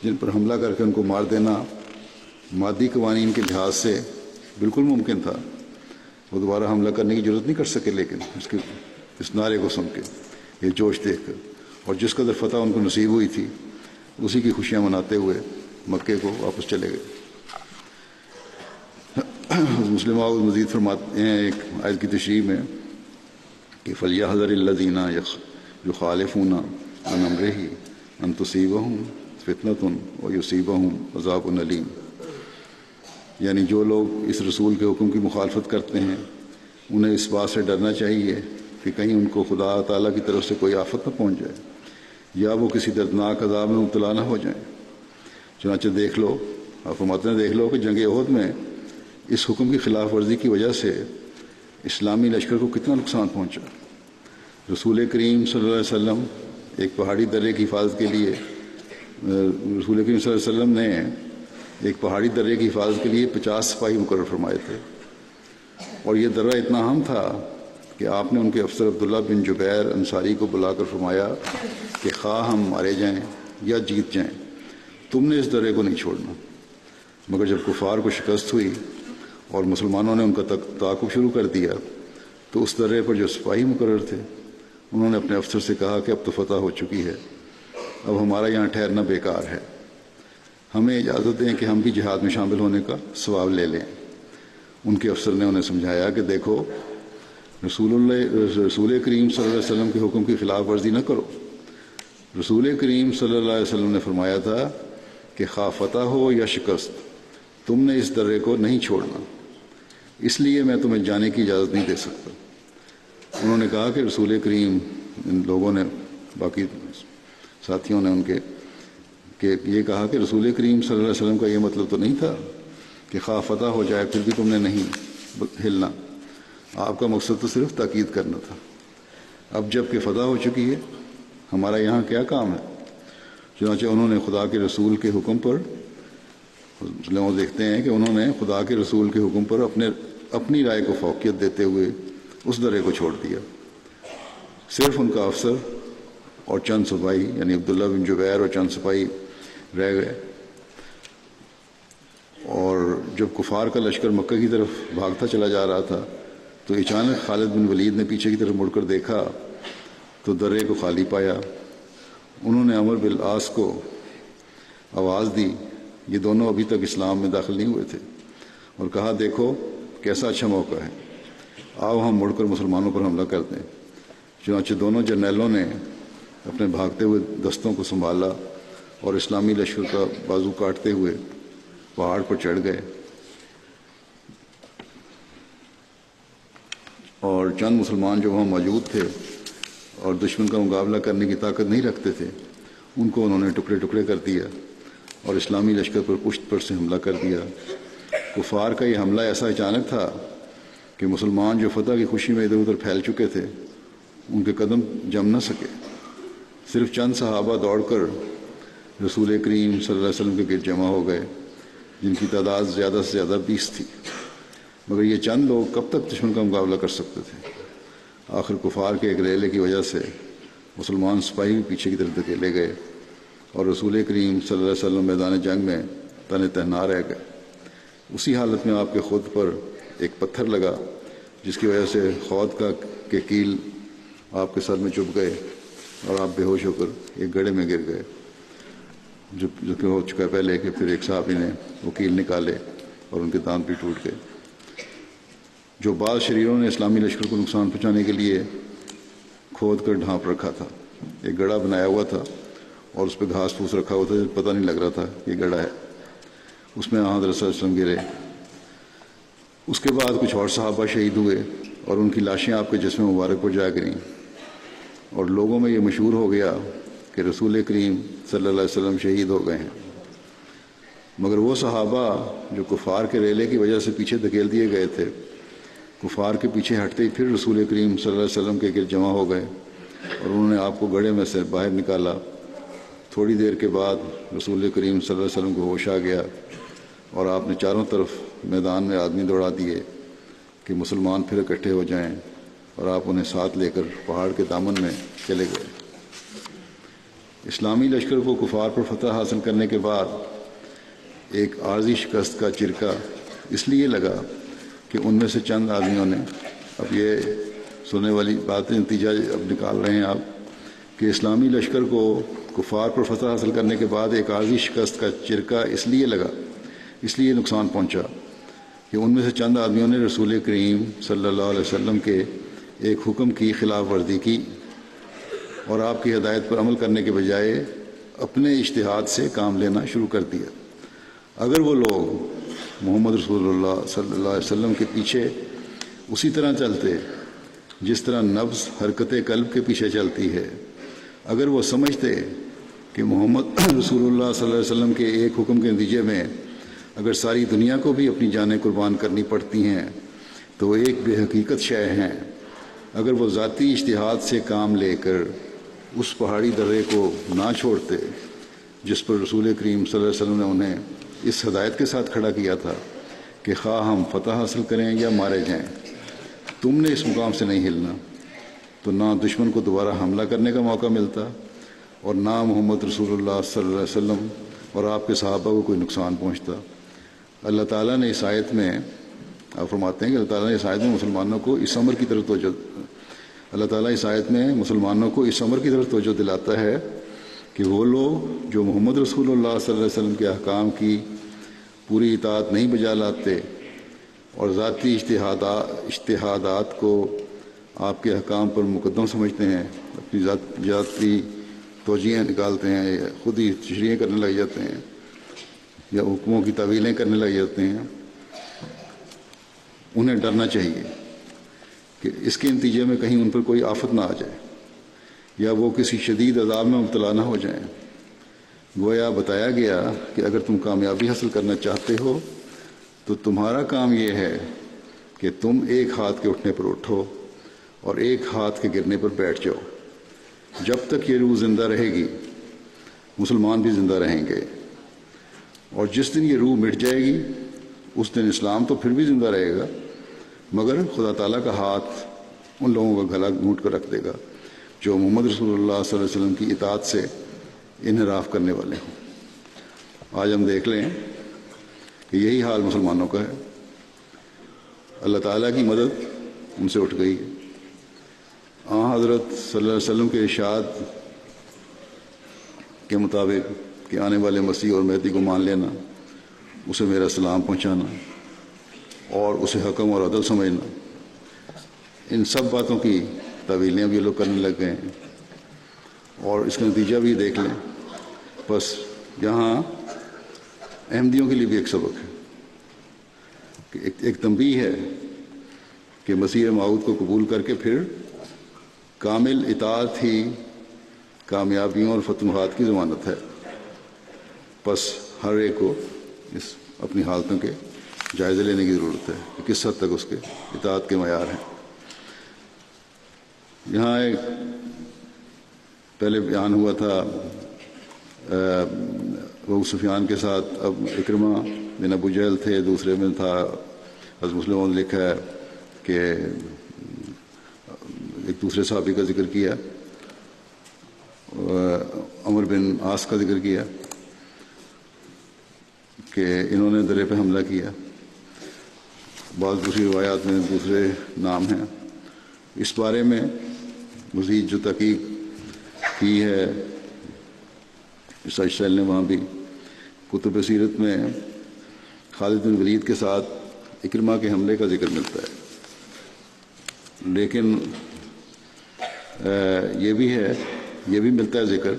جن پر حملہ کر کے ان کو مار دینا مادی قوانین کے لحاظ سے بالکل ممکن تھا، وہ دوبارہ حملہ کرنے کی ضرورت نہیں کر سکے، لیکن اس نعرے کو سن کے، یہ جوش دیکھ کر، اور جس قدر فتح ان کو نصیب ہوئی تھی اسی کی خوشیاں مناتے ہوئے مکے کو واپس چلے گئے۔ مسلم مزید فرماتے ہیں ایک آیت کی تشریح میں کہ فَلْيَحْذَرِ الَّذِينَ يُخَالِفُونَ عَنْ أَمْرِهِ أَن تُصِيبَهُمْ فِتْنَةٌ وَيُصِيبَهُمْ عَذَابٌ أَلِيمٌ، یعنی جو لوگ اس رسول کے حکم کی مخالفت کرتے ہیں انہیں اس بات سے ڈرنا چاہیے کہ کہیں ان کو خدا تعالیٰ کی طرف سے کوئی آفت نہ پہنچ جائے یا وہ کسی دردناک عذاب میں مبتلا نہ ہو جائیں۔ چنانچہ دیکھ لو، آپ فرماتے ہیں دیکھ لو کہ جنگ احد میں اس حکم کی خلاف ورزی کی وجہ سے اسلامی لشکر کو کتنا نقصان پہنچا۔ رسول کریم صلی اللہ علیہ وسلم ایک پہاڑی درے کی حفاظت کے لیے رسول کریم صلی اللہ علیہ وسلم نے ایک پہاڑی درے کی حفاظت کے لیے 50 سپاہی مقرر فرمائے تھے، اور یہ درہ اتنا اہم تھا کہ آپ نے ان کے افسر عبداللہ بن جبیر انصاری کو بلا کر فرمایا کہ خواہ ہم مارے جائیں یا جیت جائیں، تم نے اس درے کو نہیں چھوڑنا۔ مگر جب کفار کو شکست ہوئی اور مسلمانوں نے ان کا تعاقب شروع کر دیا تو اس درے پر جو سپاہی مقرر تھے انہوں نے اپنے افسر سے کہا کہ اب تو فتح ہو چکی ہے، اب ہمارا یہاں ٹھہرنا بیکار ہے، ہمیں اجازت دیں کہ ہم بھی جہاد میں شامل ہونے کا ثواب لے لیں۔ ان کے افسر نے انہیں سمجھایا کہ دیکھو، رسول کریم صلی اللہ علیہ وسلم کے حکم کی خلاف ورزی نہ کرو۔ رسول کریم صلی اللہ علیہ وسلم نے فرمایا تھا کہ خواہ فتح ہو یا شکست تم نے اس درے کو نہیں چھوڑنا، اس لیے میں تمہیں جانے کی اجازت نہیں دے سکتا۔ انہوں نے کہا کہ رسول کریم، ان لوگوں نے، باقی ساتھیوں نے ان کے کہ یہ کہا کہ رسول کریم صلی اللہ علیہ وسلم کا یہ مطلب تو نہیں تھا کہ خواہ فتح ہو جائے پھر بھی تم نے نہیں ہلنا، آپ کا مقصد تو صرف تاکید کرنا تھا۔ اب جب کہ فتح ہو چکی ہے ہمارا یہاں کیا کام ہے؟ چنانچہ انہوں نے خدا کے رسول کے حکم پر، مسلموں دیکھتے ہیں کہ انہوں نے خدا کے رسول کے حکم پر اپنی رائے کو فوقیت دیتے ہوئے اس درے کو چھوڑ دیا۔ صرف ان کا افسر اور چند سپاہی یعنی عبداللہ بن جبیر اور چند سپاہی رہ گئے، اور جب کفار کا لشکر مکہ کی طرف بھاگتا چلا جا رہا تھا تو اچانک خالد بن ولید نے پیچھے کی طرف مڑ کر دیکھا تو درے کو خالی پایا۔ انہوں نے عمرو بن العاص کو آواز دی، یہ دونوں ابھی تک اسلام میں داخل نہیں ہوئے تھے، اور کہا دیکھو کیسا اچھا موقع ہے، آؤ ہم مڑ کر مسلمانوں پر حملہ کر دیں۔ چنانچہ دونوں جرنیلوں نے اپنے بھاگتے ہوئے دستوں کو سنبھالا اور اسلامی لشکر کا بازو کاٹتے ہوئے پہاڑ پر چڑھ گئے، اور چند مسلمان جو وہاں موجود تھے اور دشمن کا مقابلہ کرنے کی طاقت نہیں رکھتے تھے ان کو انہوں نے ٹکڑے ٹکڑے کر دیا اور اسلامی لشکر پر پشت پر سے حملہ کر دیا۔ کفار کا یہ حملہ ایسا اچانک تھا کہ مسلمان جو فتح کی خوشی میں ادھر ادھر پھیل چکے تھے ان کے قدم جم نہ سکے. صرف چند صحابہ دوڑ کر رسول کریم صلی اللہ علیہ وسلم کے گرد جمع ہو گئے، جن کی تعداد زیادہ سے زیادہ 20 تھی. مگر یہ چند لوگ کب تک دشمن کا مقابلہ کر سکتے تھے؟ آخر کفار کے ایک ریلے کی وجہ سے مسلمان سپاہی بھی پیچھے کی طرف دھکیلے گئے اور رسول کریم صلی اللہ علیہ وسلم میدان جنگ میں تن تنہا رہ گئے. اسی حالت میں آپ کے خود پر ایک پتھر لگا، جس کی وجہ سے خود کے کیل آپ کے سر میں چبھ گئے اور آپ بے ہوش ہو کر ایک گڑھے میں گر گئے، جو کہ ہو چکا ہے پہلے کہ پھر ایک صحابی نے وہ کیل نکالے اور ان کے دانت بھی ٹوٹ گئے. جو بعض شریروں نے اسلامی لشکر کو نقصان پہنچانے کے لیے کھود کر ڈھانپ رکھا تھا. ایک گڑھا بنایا ہوا تھا اور اس پہ گھاس پھوس رکھا ہوا تھا، پتہ نہیں لگ رہا تھا یہ گڑھا ہے. اس میں حضرت صلی اللہ علیہ وسلم گرے. اس کے بعد کچھ اور صحابہ شہید ہوئے اور ان کی لاشیں آپ کے جسم مبارک پر جا گریں اور لوگوں میں یہ مشہور ہو گیا کہ رسول کریم صلی اللہ علیہ وسلم شہید ہو گئے ہیں. مگر وہ صحابہ جو کفار کے ریلے کی وجہ سے پیچھے دھکیل دیے گئے تھے، کفار کے پیچھے ہٹتے ہی پھر رسول کریم صلی اللہ علیہ وسلم کے گرد جمع ہو گئے اور انہوں نے آپ کو گڑھے میں سے باہر نکالا. تھوڑی دیر کے بعد رسول کریم صلی اللہ علیہ وسلم کو ہوش آ گیا اور آپ نے چاروں طرف میدان میں آدمی دوڑا دیے کہ مسلمان پھر اکٹھے ہو جائیں، اور آپ انہیں ساتھ لے کر پہاڑ کے دامن میں چلے گئے. اسلامی لشکر کو کفار پر فتح حاصل کرنے کے بعد ایک عارضی شکست کا چرکا اس لیے لگا کہ ان میں سے چند آدمیوں نے، اب یہ سننے والی بات نتیجہ اب نکال رہے ہیں آپ، کہ اسلامی لشکر کو کفار پر فتح حاصل کرنے کے بعد ایک عارضی شکست کا چرکا اس لیے لگا، اس لیے نقصان پہنچا کہ ان میں سے چند آدمیوں نے رسول کریم صلی اللہ علیہ وسلم کے ایک حکم کی خلاف ورزی کی اور آپ کی ہدایت پر عمل کرنے کے بجائے اپنے اجتہاد سے کام لینا شروع کر دیا. اگر وہ لوگ محمد رسول اللہ صلی اللہ علیہ وسلم کے پیچھے اسی طرح چلتے جس طرح نبض حرکت قلب کے پیچھے چلتی ہے، اگر وہ سمجھتے کہ محمد رسول اللہ صلی اللہ علیہ وسلم کے ایک حکم کے نتیجے میں اگر ساری دنیا کو بھی اپنی جانیں قربان کرنی پڑتی ہیں تو وہ ایک بے حقیقت شے ہیں، اگر وہ ذاتی اشتہاد سے کام لے کر اس پہاڑی درے کو نہ چھوڑتے جس پر رسول کریم صلی اللہ علیہ وسلم نے انہیں اس ہدایت کے ساتھ کھڑا کیا تھا کہ خواہ ہم فتح حاصل کریں یا مارے جائیں، تم نے اس مقام سے نہیں ہلنا، تو نہ دشمن کو دوبارہ حملہ کرنے کا موقع ملتا اور نہ محمد رسول اللہ صلی اللہ علیہ وسلم اور آپ کے صحابہ کو کوئی نقصان پہنچتا. اللہ تعالیٰ نے اس آیت میں، آپ فرماتے ہیں کہ اللہ تعالیٰ نے اس آیت میں مسلمانوں کو اس امر کی طرف توجہ دلاتا ہے کہ وہ لوگ جو محمد رسول اللہ صلی اللہ علیہ وسلم کے احکام کی پوری اطاعت نہیں بجا لاتے اور ذاتی اشتہادات کو آپ کے احکام پر مقدم سمجھتے ہیں، اپنی ذاتی توجیہیں نکالتے ہیں یا خود ہی تشریحیں کرنے لگ جاتے ہیں یا حکموں کی تعویلیں کرنے لگ جاتے ہیں، انہیں ڈرنا چاہیے کہ اس کے نتیجے میں کہیں ان پر کوئی آفت نہ آ جائے یا وہ کسی شدید عذاب میں مبتلا نہ ہو جائیں. گویا بتایا گیا کہ اگر تم کامیابی حاصل کرنا چاہتے ہو تو تمہارا کام یہ ہے کہ تم ایک ہاتھ کے اٹھنے پر اٹھو اور ایک ہاتھ کے گرنے پر بیٹھ جاؤ. جب تک یہ روح زندہ رہے گی مسلمان بھی زندہ رہیں گے، اور جس دن یہ روح مٹ جائے گی اس دن اسلام تو پھر بھی زندہ رہے گا، مگر خدا تعالیٰ کا ہاتھ ان لوگوں کا گلا گھونٹ کر رکھ دے گا جو محمد رسول اللہ صلی اللہ علیہ وسلم کی اطاعت سے انحراف کرنے والے ہوں. آج ہم دیکھ لیں کہ یہی حال مسلمانوں کا ہے. اللہ تعالیٰ کی مدد ان سے اٹھ گئی ہے. حضرت صلی اللہ علیہ وسلم کے ارشاد کے مطابق کہ آنے والے مسیح اور مہدی کو مان لینا، اسے میرا سلام پہنچانا اور اسے حکم اور عدل سمجھنا، ان سب باتوں کی تعویلیں بھی لوگ کرنے لگ گئے ہیں اور اس کا نتیجہ بھی دیکھ لیں. بس یہاں احمدیوں کے لیے بھی ایک سبق ہے کہ ایک تنبیہ ہے کہ مسیح موعود کو قبول کر کے پھر کامل اطاعت ہی کامیابیوں اور فتوحات کی ضمانت ہے. بس ہر ایک کو اس اپنی حالتوں کے جائزہ لینے کی ضرورت ہے کہ کس حد تک اس کے اطاعت کے معیار ہیں۔ یہاں ایک پہلے بیان ہوا تھا ابو سفیان کے ساتھ، اب اکرمہ بن ابو جہل تھے، دوسرے میں تھا حضرت مسلم نے لکھا ہے کہ ایک دوسرے صحابی کا ذکر کیا، عمر بن عاص کا ذکر کیا کہ انہوں نے درے پہ حملہ کیا۔ بعض دوسری روایات میں دوسرے نام ہیں۔ اس بارے میں مزید جو تحقیق کی ہے ریسرچ سیل نے، وہاں بھی کتب سیرت میں خالد بن ولید کے ساتھ اکرمہ کے حملے کا ذکر ملتا ہے، لیکن یہ بھی ملتا ہے ذکر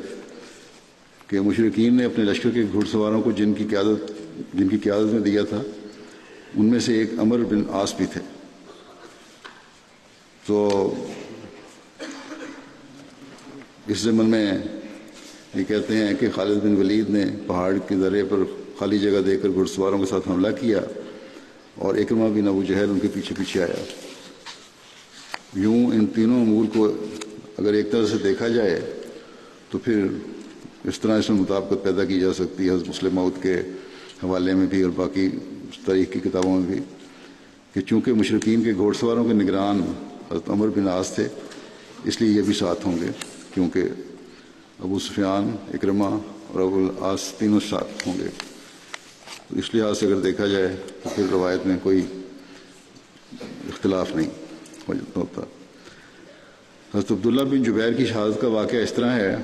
کہ مشرکین نے اپنے لشکر کے گھڑ سواروں کو جن کی قیادت میں دیا تھا، ان میں سے ایک عمر بن عاص بھی تھے۔ تو اس ضمن میں یہ کہتے ہیں کہ خالد بن ولید نے پہاڑ کے درے پر خالی جگہ دے کر گھڑ سواروں کے ساتھ حملہ کیا اور اکرمہ بن ابو جہل ان کے پیچھے پیچھے آیا۔ یوں ان تینوں امور کو اگر ایک طرح سے دیکھا جائے تو پھر اس طرح اس میں مطابقت پیدا کی جا سکتی ہے حضرت مسلم موعود کے حوالے میں بھی اور باقی تاریخ کی کتابوں میں بھی، کہ چونکہ مشرکین کے گھوڑ سواروں کے نگران حضرت عمر بن عاص تھے، اس لیے یہ بھی ساتھ ہوں گے، کیونکہ ابو سفیان، اکرمہ اور ابو العاص تینوں ساتھ ہوں گے۔ تو اس لحاظ سے اگر دیکھا جائے تو پھر روایت میں کوئی اختلاف نہیں ہوتا۔ حضرت عبداللہ بن جبیر کی شہادت کا واقعہ اس طرح ہے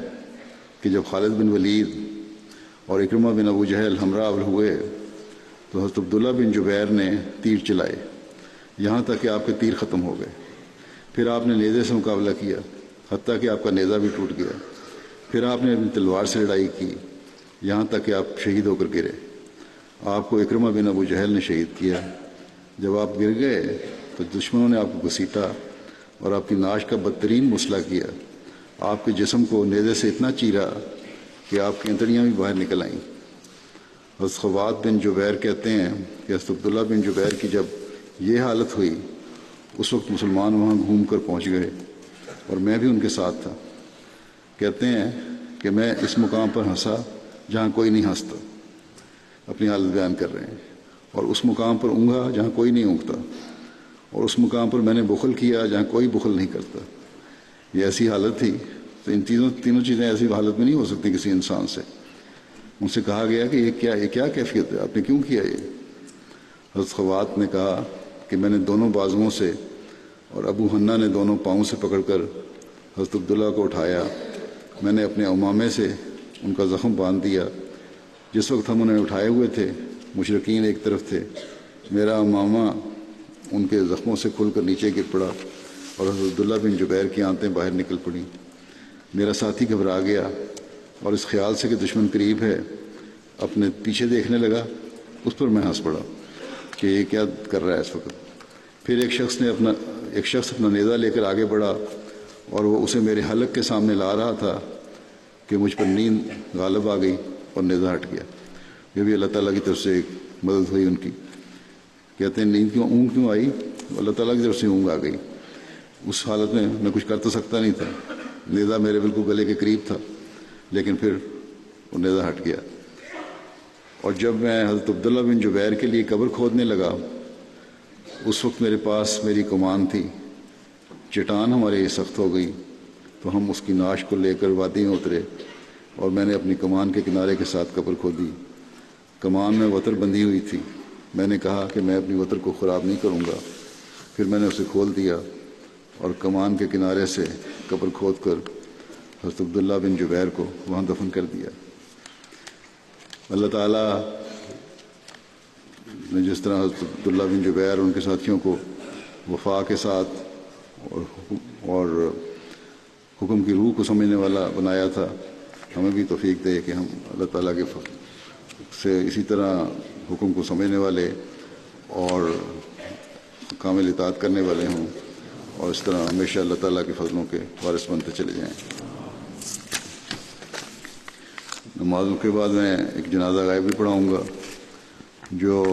کہ جب خالد بن ولید اور اکرمہ بن ابو جہل ہمراہ ہوئے تو حضرت عبداللہ بن جبیر نے تیر چلائے یہاں تک کہ آپ کے تیر ختم ہو گئے۔ پھر آپ نے نیزے سے مقابلہ کیا حتیٰ کہ آپ کا نیزہ بھی ٹوٹ گیا۔ پھر آپ نے اپنی تلوار سے لڑائی کی یہاں تک کہ آپ شہید ہو کر گرے۔ آپ کو اکرمہ بن ابو جہل نے شہید کیا۔ جب آپ گر گئے تو دشمنوں نے آپ کو گھسیٹا اور آپ کی ناش کا بدترین مسئلہ کیا۔ آپ کے جسم کو نیزے سے اتنا چیرا کہ آپ کی انتڑیاں بھی باہر نکل آئیں۔ حضرت خوات بن جبیر کہتے ہیں کہ حضرت عبداللہ بن جبیر کی جب یہ حالت ہوئی اس وقت مسلمان وہاں گھوم کر پہنچ گئے اور میں بھی ان کے ساتھ تھا۔ کہتے ہیں کہ میں اس مقام پر ہنسا جہاں کوئی نہیں ہنستا، اپنی حالت بیان کر رہے ہیں، اور اس مقام پر اونگا جہاں کوئی نہیں اونگتا، اور اس مقام پر میں نے بخل کیا جہاں کوئی بخل نہیں کرتا۔ یہ ایسی حالت تھی۔ تو ان تینوں چیزیں ایسی حالت میں نہیں ہو سکتی کسی انسان سے۔ ان سے کہا گیا کہ یہ کیا کیفیت ہے، آپ نے کیوں کیا یہ؟ حضرت خوات نے کہا کہ میں نے دونوں بازوؤں سے اور ابو حنا نے دونوں پاؤں سے پکڑ کر حضرت عبداللہ کو اٹھایا۔ میں نے اپنے امامے سے ان کا زخم باندھ دیا۔ جس وقت ہم انہیں اٹھائے ہوئے تھے مشرکین ایک طرف تھے، میرا امامہ ان کے زخموں سے کھل کر نیچے گر پڑا اور حضرت عبداللہ بن جبیر کی آنتیں باہر نکل پڑیں۔ میرا ساتھی گھبرا گیا اور اس خیال سے کہ دشمن قریب ہے اپنے پیچھے دیکھنے لگا۔ اس پر میں ہنس پڑا کہ یہ کیا کر رہا ہے اس وقت۔ پھر ایک شخص اپنا نیزہ لے کر آگے بڑھا اور وہ اسے میرے حلق کے سامنے لا رہا تھا کہ مجھ پر نیند غالب آ گئی اور نیزہ ہٹ گیا۔ یہ بھی اللہ تعالیٰ کی طرف سے ایک مدد ہوئی ان کی۔ کہتے ہیں نیند اونگ کیوں آئی؟ اللہ تعالیٰ کی طرف سے اونگ آ گئی۔ اس حالت میں کچھ کر تو سکتا نہیں تھا، نیزہ میرے بالکل گلے کے قریب تھا، لیکن پھر وہ نیزہ ہٹ گیا۔ اور جب میں حضرت عبداللہ بن جبیر کے لیے قبر کھودنے لگا اس وقت میرے پاس میری کمان تھی۔ چٹان ہمارے یہ سخت ہو گئی تو ہم اس کی ناش کو لے کر وادی میں اترے اور میں نے اپنی کمان کے کنارے کے ساتھ قبر کھودی۔ کمان میں وتر بندھی ہوئی تھی۔ میں نے کہا کہ میں اپنی وتر کو خراب نہیں کروں گا۔ پھر میں نے اسے کھول دیا اور کمان کے کنارے سے قبر کھود کر حضرت عبداللہ بن جبیر کو وہاں دفن کر دیا۔ اللہ تعالیٰ نے جس طرح حضرت عبداللہ بن جبیر اور ان کے ساتھیوں کو وفا کے ساتھ اور حکم کی روح کو سمجھنے والا بنایا تھا، ہمیں بھی توفیق دے کہ ہم اللہ تعالیٰ کے فضل سے اسی طرح حکم کو سمجھنے والے اور کامل اطاعت کرنے والے ہوں، اور اس طرح ہمیشہ اللہ تعالیٰ کے فضلوں کے وارث بنتے چلے جائیں۔ نمازوں کے بعد میں ایک جنازہ غائب بھی پڑھاؤں گا جو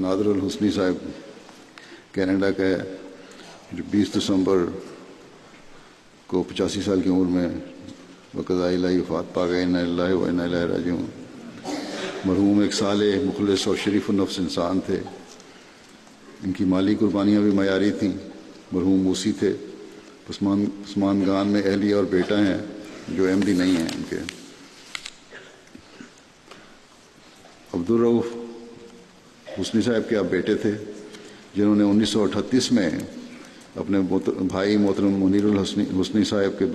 نادر الحسنی صاحب کینیڈا کا ہے، جو 20 دسمبر کو 85 سال کی عمر میں بقضاء الہی وفات پا گئے۔ انا للہ و انا الیہ راجعون۔ مرحوم ایک صالح، مخلص اور شریف النفس انسان تھے۔ ان کی مالی قربانیاں بھی معیاری تھیں۔ مرحوم موسی تھے۔ پسماندگان میں اہلیہ اور بیٹا ہیں جو احمدی نہیں ہیں ان کے۔ عبدالرؤف حسنی صاحب کے آپ بیٹے تھے، جنہوں نے 1938 میں اپنے بھائی محترم منیر الحسنی صاحب کے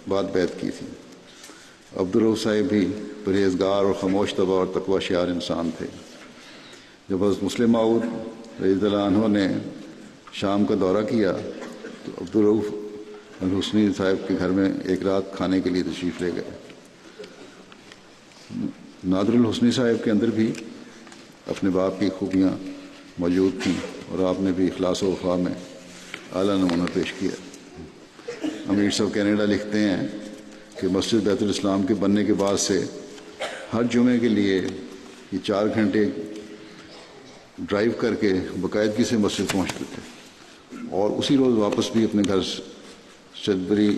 بعد بیعت کی تھی۔ عبدالرؤف صاحب بھی پرہیزگار اور خاموش طبع اور تقوی شعار انسان تھے۔ جب حضرت مسلم موعود رضی اللہ عنہ نے شام کا دورہ کیا تو عبدالرؤف الحسنی صاحب کے گھر میں ایک رات کھانے کے لیے تشریف لے گئے۔ نادر الحسنی صاحب کے اندر بھی اپنے باپ کی خوبیاں موجود تھیں اور آپ نے بھی اخلاص و وفا میں اعلیٰ نمونہ پیش کیا۔ امیر صاحب کینیڈا لکھتے ہیں کہ مسجد بیت الاسلام کے بننے کے بعد سے ہر جمعے کے لیے یہ 4 گھنٹے ڈرائیو کر کے باقاعدگی سے مسجد پہنچتے تھے اور اسی روز واپس بھی اپنے گھر شدبری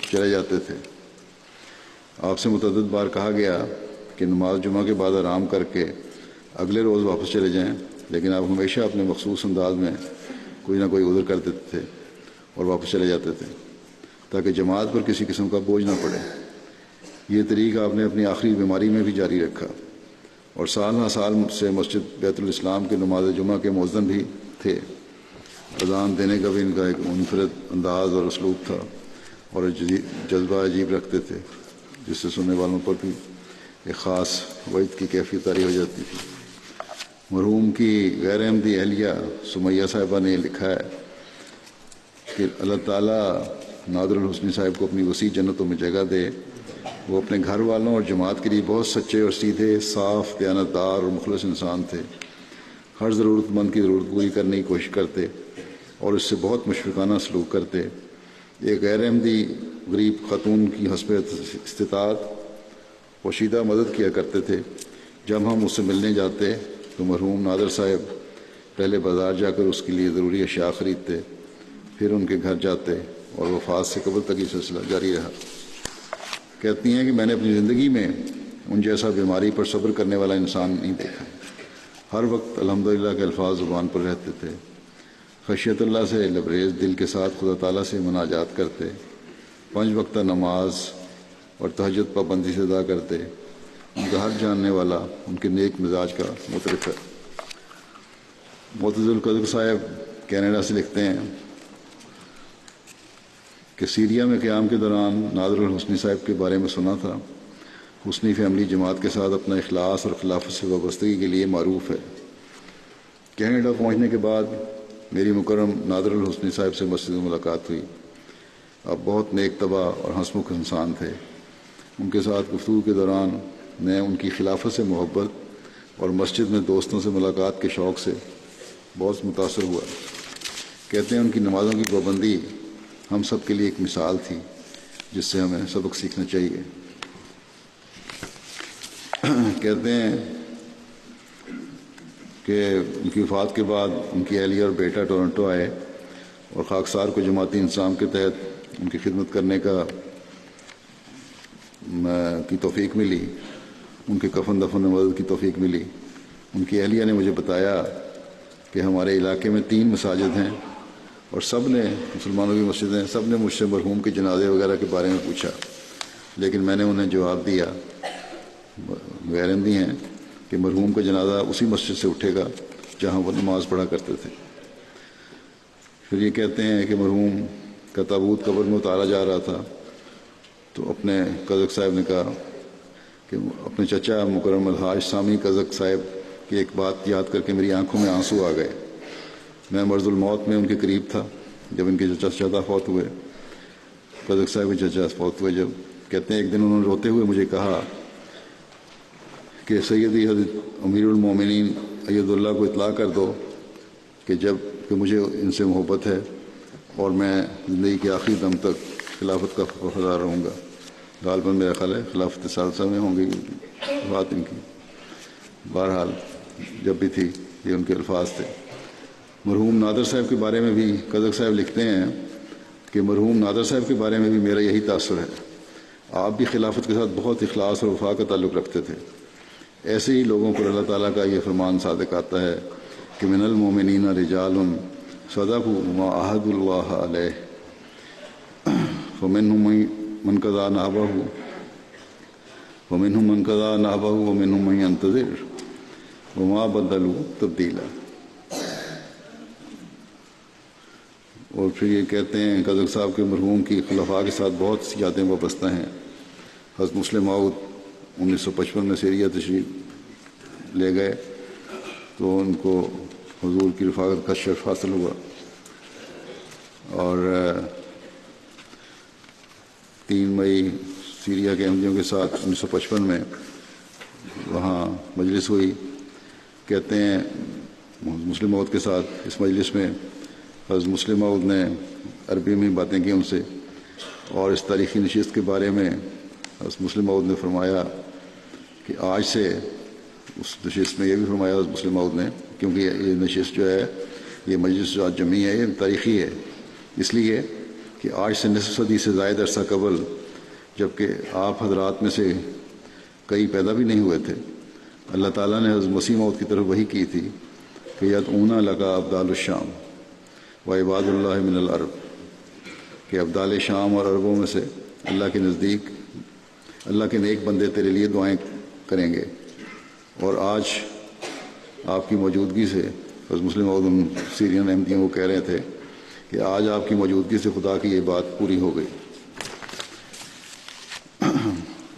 چلے جاتے تھے۔ آپ سے متعدد بار کہا گیا کہ نماز جمعہ کے بعد آرام کر کے اگلے روز واپس چلے جائیں، لیکن آپ ہمیشہ اپنے مخصوص انداز میں کوئی نہ کوئی عذر کر دیتے تھے اور واپس چلے جاتے تھے تاکہ جماعت پر کسی قسم کا بوجھ نہ پڑے۔ یہ طریقہ آپ نے اپنی آخری بیماری میں بھی جاری رکھا اور سال ہر سال سے مسجد بیت الاسلام کے نماز جمعہ کے مؤذن بھی تھے۔ اذان دینے کا بھی ان کا ایک منفرد انداز اور اسلوب تھا اور جذبہ عجیب رکھتے تھے، جس سے سننے والوں پر بھی ایک خاص وعد کی کیفیت طاری ہو جاتی تھی۔ مرحوم کی غیر احمدی اہلیہ سمیہ صاحبہ نے لکھا ہے کہ اللہ تعالیٰ نادر الحسنی صاحب کو اپنی وسیع جنتوں میں جگہ دے۔ وہ اپنے گھر والوں اور جماعت کے لیے بہت سچے اور سیدھے، صاف، دیانتدار اور مخلص انسان تھے۔ ہر ضرورت مند کی ضرورت پوری کرنے کی کوشش کرتے اور اس سے بہت مشفقانہ سلوک کرتے۔ ایک غیر احمدی غریب خاتون کی حسب استطاعت پوشیدہ مدد کیا کرتے تھے۔ جب ہم اس سے ملنے جاتے تو مرحوم نادر صاحب پہلے بازار جا کر اس کے لیے ضروری اشیاء خریدتے، پھر ان کے گھر جاتے اور وفات سے قبل تک یہ سلسلہ جاری رہا۔ کہتی ہیں کہ میں نے اپنی زندگی میں ان جیسا بیماری پر صبر کرنے والا انسان نہیں دیکھا۔ ہر وقت الحمدللہ کے الفاظ زبان پر رہتے تھے۔ خشیت اللہ سے لبریز دل کے ساتھ خدا تعالیٰ سے مناجات کرتے، 5 وقتہ نماز اور تہجد پابندی سے ادا کرتے۔ ان کا حق جاننے والا ان کے نیک مزاج کا مترف ہے۔ معتز القدر صاحب کینیڈا سے لکھتے ہیں کہ سیریا میں قیام کے دوران نادر الحسنی صاحب کے بارے میں سنا تھا۔ حسنی فیملی جماعت کے ساتھ اپنا اخلاص اور خلافت سے وابستگی کے لیے معروف ہے۔ کینیڈا پہنچنے کے بعد میری مکرم نادر الحسنی صاحب سے مسجد میں ملاقات ہوئی۔ آپ بہت نیک طبع اور ہنسمکھ انسان تھے۔ ان کے ساتھ گفتگو کے دوران میں ان کی خلافت سے محبت اور مسجد میں دوستوں سے ملاقات کے شوق سے بہت متاثر ہوا۔ کہتے ہیں ان کی نمازوں کی پابندی ہم سب کے لیے ایک مثال تھی جس سے ہمیں سبق سیکھنا چاہیے۔ کہتے ہیں کہ ان کی وفات کے بعد ان کی اہلیہ اور بیٹا ٹورنٹو آئے اور خاکسار کو جماعتی انضمام کے تحت ان کی خدمت کرنے کی توفیق ملی۔ ان کے کفن دفن میں مدد کی توفیق ملی۔ ان کی اہلیہ نے مجھے بتایا کہ ہمارے علاقے میں 3 مساجد ہیں اور سب نے، مسلمانوں کی مسجدیں، سب نے مجھ سے مرحوم کے جنازے وغیرہ کے بارے میں پوچھا، لیکن میں نے انہیں جواب دیا، غیر احمدی ہیں، کہ مرحوم کا جنازہ اسی مسجد سے اٹھے گا جہاں وہ نماز پڑھا کرتے تھے۔ پھر یہ کہتے ہیں کہ مرحوم کا تابوت قبر میں اتارا جا رہا تھا تو اپنے قزق صاحب نے کہا کہ اپنے چچا مکرم الحاج سامی قزق صاحب کی ایک بات یاد کر کے میری آنکھوں میں آنسو آ گئے۔ میں مرض الموت میں ان کے قریب تھا جب ان کے چچا فوت ہوئے، قزق صاحب کے چچا فوت ہوئے جب۔ کہتے ہیں ایک دن انہوں نے روتے ہوئے مجھے کہا کہ سیدی حضرت امیر المومنین اید اللہ کو اطلاع کر دو کہ مجھے ان سے محبت ہے اور میں زندگی کے آخری دم تک خلافت کا وفادار رہوں گا۔ غالباً میرا خیال ہے خلافت ثالثہ میں ہوں گی بات ان کی۔ بہرحال جب بھی تھی یہ ان کے الفاظ تھے۔ مرحوم نادر صاحب کے بارے میں بھی قزق صاحب لکھتے ہیں کہ مرحوم نادر صاحب کے بارے میں بھی میرا یہی تاثر ہے، آپ بھی خلافت کے ساتھ بہت اخلاص اور وفا کا تعلق رکھتے تھے۔ ایسے ہی لوگوں پر اللہ تعالیٰ کا یہ فرمان صادق آتا ہے کہ من المؤمنین رجال صدقوا ما عاهدوا اللہ علیہ فمنهم من قضى نحبه ومنهم من قضى نحبه ومنهم من ينتظر وما بدلوا تبدیلا۔ اور پھر یہ کہتے ہیں قزق صاحب کے مرحوم کی خلفاء کے ساتھ بہت سی یادیں وابستہ ہیں۔ حضرت مسلم موعود 1955 میں سیریا تشریف لے گئے تو ان کو حضور کی رفاقت کا شرف حاصل ہوا، اور 3 مئی سیریا کے احمدیوں کے ساتھ 1955 میں وہاں مجلس ہوئی۔ کہتے ہیں مسلم موعود کے ساتھ اس مجلس میں حضرت مسلم موعود نے عربی میں باتیں کی ان سے، اور اس تاریخی نشست کے بارے میں حضرت مسلم موعود نے فرمایا کہ آج سے، اس نشست میں یہ بھی فرمایا حضرت مسلم موعود نے، کیونکہ یہ نشست جو ہے، یہ مجلس جو آج جمعی ہے، یہ تاریخی ہے، اس لیے کہ آج سے نصف صدی سے زائد عرصہ قبل، جبکہ آپ حضرات میں سے کئی پیدا بھی نہیں ہوئے تھے، اللہ تعالیٰ نے حضرت مسیح موعود کی طرف وحی کی تھی کہ یدعون لک ابدال الشام و عباد اللہ من العرب، کہ ابدال شام اور عربوں میں سے اللہ کے نزدیک اللہ کے نیک بندے تیرے لیے دعائیں کریں گے۔ اور آج آپ کی موجودگی سے حضرت مسلم موعود ان سیرین احمدیوں کو کہہ رہے تھے کہ آج آپ کی موجودگی سے خدا کی یہ بات پوری ہو گئی۔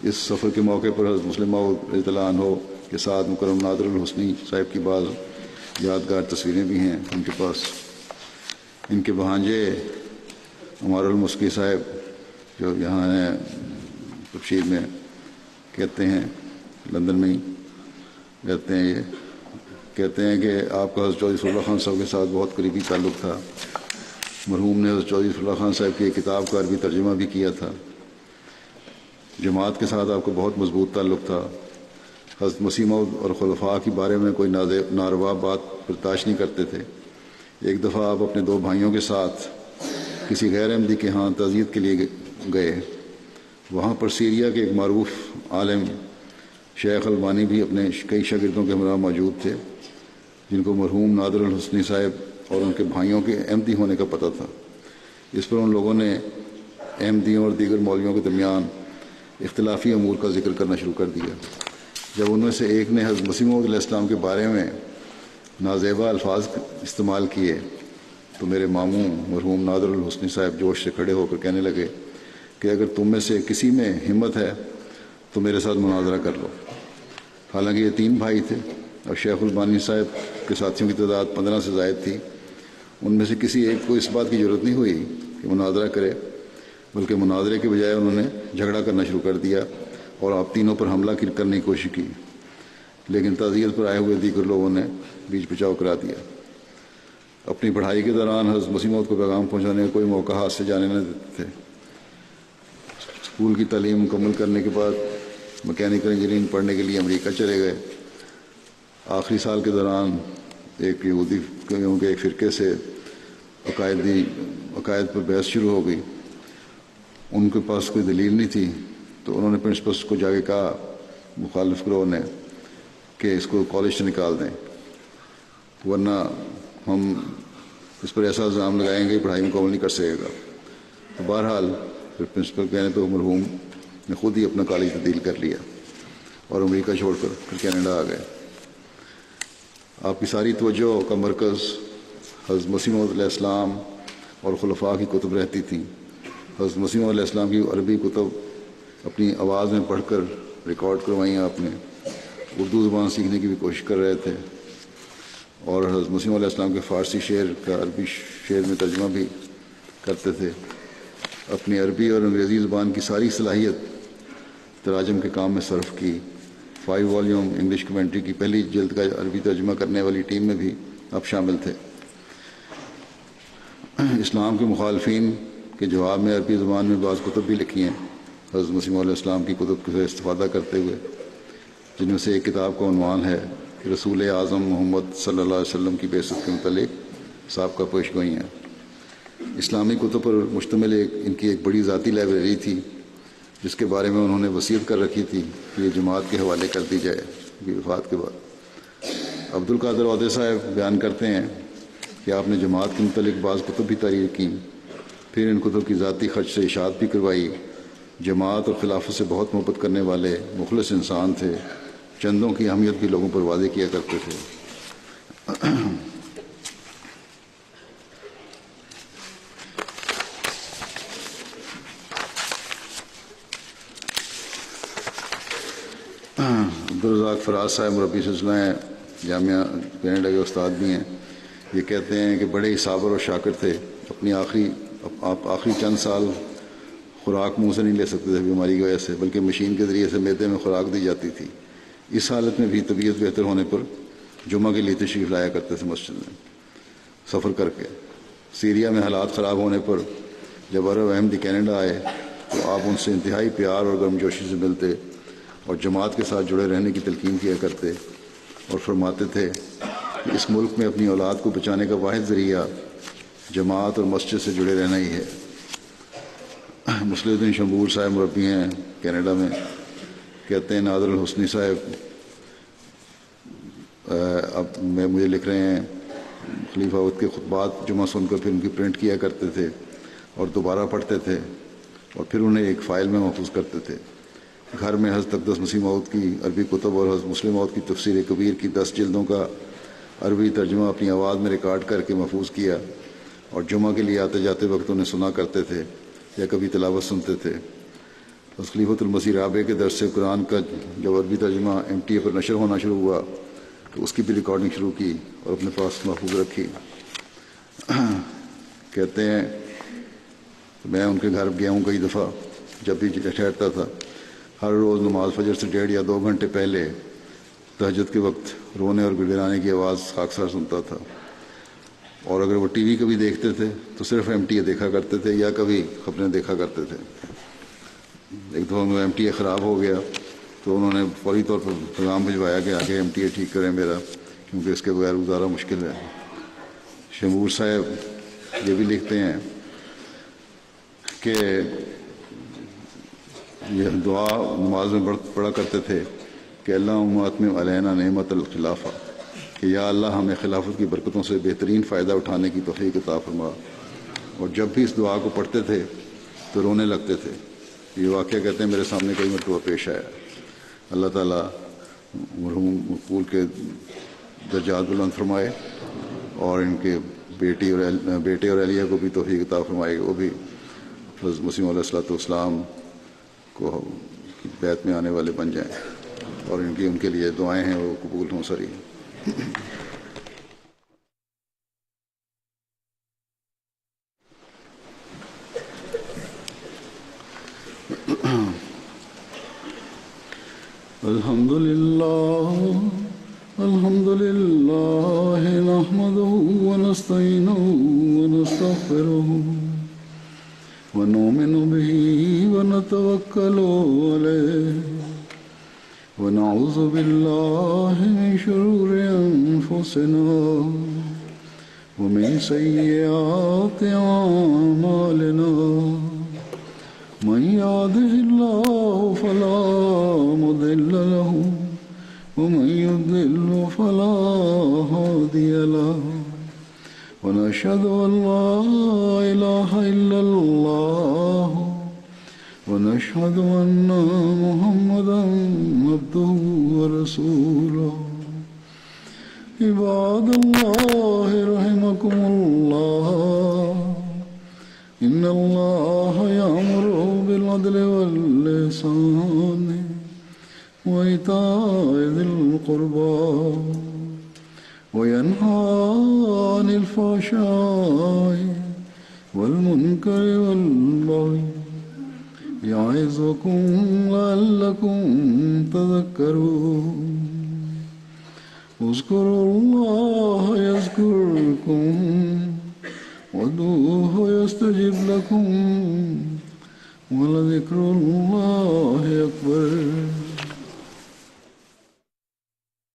اس سفر کے موقع پر حضرت مسلم موعود رضی اللہ عنہ کے ساتھ مکرم نادر الحسنی صاحب کی بعض یادگار تصویریں بھی ہیں ان کے پاس۔ ان کے بھانجے عمار المسکی صاحب جو یہاں ہیں تبشیر میں، کہتے ہیں لندن میں ہی رہتے ہیں، یہ کہتے ہیں کہ آپ کا حضرت چودھری فضل اللہ خان صاحب کے ساتھ بہت قریبی تعلق تھا۔ مرحوم نے حضرت چودھری فضل اللہ خان صاحب کی ایک کتاب کا عربی ترجمہ بھی کیا تھا۔ جماعت کے ساتھ آپ کو بہت مضبوط تعلق تھا۔ حضرت مسیح موعود اور خلفاء کے بارے میں کوئی ناروا بات برداشت نہیں کرتے تھے۔ ایک دفعہ آپ اپنے 2 بھائیوں کے ساتھ کسی غیر احمدی کے ہاں تعزیت کے لیے گئے، وہاں پر سیریا کے ایک معروف عالم شیخ البانی بھی اپنے کئی شاگردوں کے ہمراہ موجود تھے، جن کو مرحوم نادر الحسنی صاحب اور ان کے بھائیوں کے احمدی ہونے کا پتہ تھا۔ اس پر ان لوگوں نے احمدیوں اور دیگر مولویوں کے درمیان اختلافی امور کا ذکر کرنا شروع کر دیا۔ جب ان میں سے ایک نے حضرت مسیح موعود علیہ السلام کے بارے میں نازیبا الفاظ استعمال کیے تو میرے ماموں مرحوم نادر الحسنی صاحب جوش سے کھڑے ہو کر کہنے لگے کہ اگر تم میں سے کسی میں ہمت ہے تو میرے ساتھ مناظرہ کر لو۔ حالانکہ یہ 3 بھائی تھے اور شیخ البانی صاحب کے ساتھیوں کی تعداد 15 سے زائد تھی۔ ان میں سے کسی ایک کو اس بات کی ضرورت نہیں ہوئی کہ مناظرہ کرے، بلکہ مناظرے کے بجائے انہوں نے جھگڑا کرنا شروع کر دیا اور آپ تینوں پر حملہ کرنے کی کوشش کی، لیکن تعزیت پر آئے ہوئے دیگر لوگوں نے بیچ بچاؤ کرا دیا۔ اپنی پڑھائی کے دوران حضرت مسیح موعود کو پیغام پہنچانے کا کوئی موقع ہاتھ سے جانے نہ دیتے تھے۔ اسکول کی تعلیم مکمل کرنے کے بعد میکینیکل انجینئرنگ پڑھنے کے لیے امریکہ چلے گئے۔ آخری سال کے دوران ایک یہودیوں کے ایک فرقے سے عقائد پر بحث شروع ہو گئی۔ ان کے پاس کوئی دلیل نہیں تھی تو انہوں نے پرنسپل کو جا کے کہا مخالف گروہ نے کہ اس کو کالج سے نکال دیں، ورنہ ہم اس پر ایسا الزام لگائیں گے پڑھائی مکمل نہیں کر سکے گا۔ تو بہرحال پھر پرنسپل کہنے تو مرحوم نے خود ہی اپنا کالج تبدیل کر لیا اور امریکہ چھوڑ کر پھر کینیڈا آ گئے۔ آپ کی ساری توجہ کا مرکز حضرت مسیح موعود علیہ السلام اور خلفاء کی کتب رہتی تھیں۔ حضرت مسیح موعود علیہ السلام کی عربی کتب اپنی آواز میں پڑھ کر ریکارڈ کروائیں آپ نے، اردو زبان سیکھنے کی بھی کوشش کر رہے تھے، اور حضرت مسیح موعود علیہ السلام کے فارسی شعر کا عربی شعر میں ترجمہ بھی کرتے تھے۔ اپنی عربی اور انگریزی زبان کی ساری صلاحیت تراجم کے کام میں صرف کی۔ 5 والیوم انگلش کمنٹری کی پہلی جلد کا عربی ترجمہ کرنے والی ٹیم میں بھی آپ شامل تھے۔ اسلام کے مخالفین کے جواب میں عربی زبان میں بعض کتب بھی لکھی ہیں حضرت مسیح موعود علیہ السلام کی کتب سے استفادہ کرتے ہوئے، جن میں سے ایک کتاب کا عنوان ہے کہ رسول اعظم محمد صلی اللہ علیہ وسلم کی بعثت کے متعلق سابقہ پیش گوئی ہیں۔ اسلامی کتب پر مشتمل ان کی ایک بڑی ذاتی لائبریری تھی، جس کے بارے میں انہوں نے وصیت کر رکھی تھی کہ یہ جماعت کے حوالے کر دی جائے ان کی وفات کے بعد۔ عبد القادر عودے صاحب بیان کرتے ہیں کہ آپ نے جماعت کے متعلق بعض کتب بھی تحریر کیں، پھر ان کتب کی ذاتی خرچ سے اشاعت بھی کروائی۔ جماعت اور خلافت سے بہت محبت کرنے والے مخلص انسان تھے، چندوں کی اہمیت بھی لوگوں پر واضح کیا کرتے تھے۔ عبدالرزاق فراز صاحب مربی سلسلہ ہیں، جامعہ کینیڈا کے استاد بھی ہیں۔ یہ کہتے ہیں کہ بڑے ہی صابر اور شاکر تھے، آپ آخری چند سال خوراک منہ سے نہیں لے سکتے تھے بیماری کی وجہ سے، بلکہ مشین کے ذریعے سے معدے میں خوراک دی جاتی تھی۔ اس حالت میں بھی طبیعت بہتر ہونے پر جمعہ کے لیے تشریف لایا کرتے تھے مسجد میں سفر کر کے۔ سیریا میں حالات خراب ہونے پر جب عرب احمدی کینیڈا آئے تو آپ ان سے انتہائی پیار اور گرمجوشی سے ملتے اور جماعت کے ساتھ جڑے رہنے کی تلقین کیا کرتے، اور فرماتے تھے کہ اس ملک میں اپنی اولاد کو بچانے کا واحد ذریعہ جماعت اور مسجد سے جڑے رہنا ہی ہے۔ مسلم الدین شمبور صاحب مربی ہیں کینیڈا میں، کہتے ہیں نادر الحسنی صاحب اب مجھے لکھ رہے ہیں خلیفہ وقت کے خطبات جمعہ سن کر پھر ان کی پرنٹ کیا کرتے تھے اور دوبارہ پڑھتے تھے اور پھر انہیں ایک فائل میں محفوظ کرتے تھے۔ گھر میں حضرت اقدس مسیح موعود کی عربی کتب اور حضرت مسلم موعود کی تفسیر کبیر کی 10 جلدوں کا عربی ترجمہ اپنی آواز میں ریکارڈ کر کے محفوظ کیا، اور جمعہ کے لیے آتے جاتے وقت انہیں سنا کرتے تھے یا کبھی تلاوت سنتے تھے۔ خلیفۃ المسیح رابع کے درس قرآن کا جب عربی ترجمہ MTA پر نشر ہونا شروع ہوا تو اس کی بھی ریکارڈنگ شروع کی اور اپنے پاس محفوظ رکھی۔ کہتے ہیں میں ان کے گھر گیا ہوں کئی دفعہ، جب بھی ٹھہرتا تھا ہر روز نماز فجر سے 1.5 یا 2 گھنٹے پہلے تہجد کے وقت رونے اور گڑگڑانے کی آواز خاکسار سنتا تھا، اور اگر وہ ٹی وی کبھی دیکھتے تھے تو صرف MTA دیکھا کرتے تھے یا کبھی خبریں دیکھا کرتے تھے۔ ایک دفعہ میں MTA خراب ہو گیا تو انہوں نے فوری طور پر پیغام بھجوایا کہ آگے MTA ٹھیک کریں میرا، کیونکہ اس کے بغیر گزارا مشکل ہے۔ شمور صاحب یہ بھی لکھتے ہیں کہ یہ دعا نماز میں پڑھا کرتے تھے کہ اللہم اتمم علینا نعمت الخلافہ، کہ یا اللہ ہمیں خلافت کی برکتوں سے بہترین فائدہ اٹھانے کی توفیق عطا فرما۔ اور جب بھی اس دعا کو پڑھتے تھے تو رونے لگتے تھے۔ یہ واقعہ کہتے ہیں میرے سامنے کئی مرتبہ پیش آیا۔ اللہ تعالیٰ مرحوم مقبول کے درجات بلند فرمائے اور ان کے بیٹے اور اہلیہ کو بھی توفیق عطا فرمائے، وہ بھی حضرت مسیح علیہ الصلوۃ والسلام کو بیت میں آنے والے بن جائیں، اور ان کے لیے دعائیں ہیں وہ قبول ہوں سری۔ الحمد لله نحمده ونستعينه ونستغفره ونؤمن به ونتوكل عليه ونعوذ بالله من شرور أنفسنا ومن سيئات أعمالنا من يهده الله فلا مضل له ومن يضلل فلا هادي له ونشهد أن لا إله إلا الله ونشهد أن محمدا عبده ورسوله عباد الله رحمكم الله إن الله يأمر بالعدل والإحسان وإيتاء ذي القربى وينهى عن الفحشاء والمنكر والبغي يعظكم لعلكم تذكرون اذكروا الله يذكركم وادعوه يستجب لكم ولذكر الله أكبر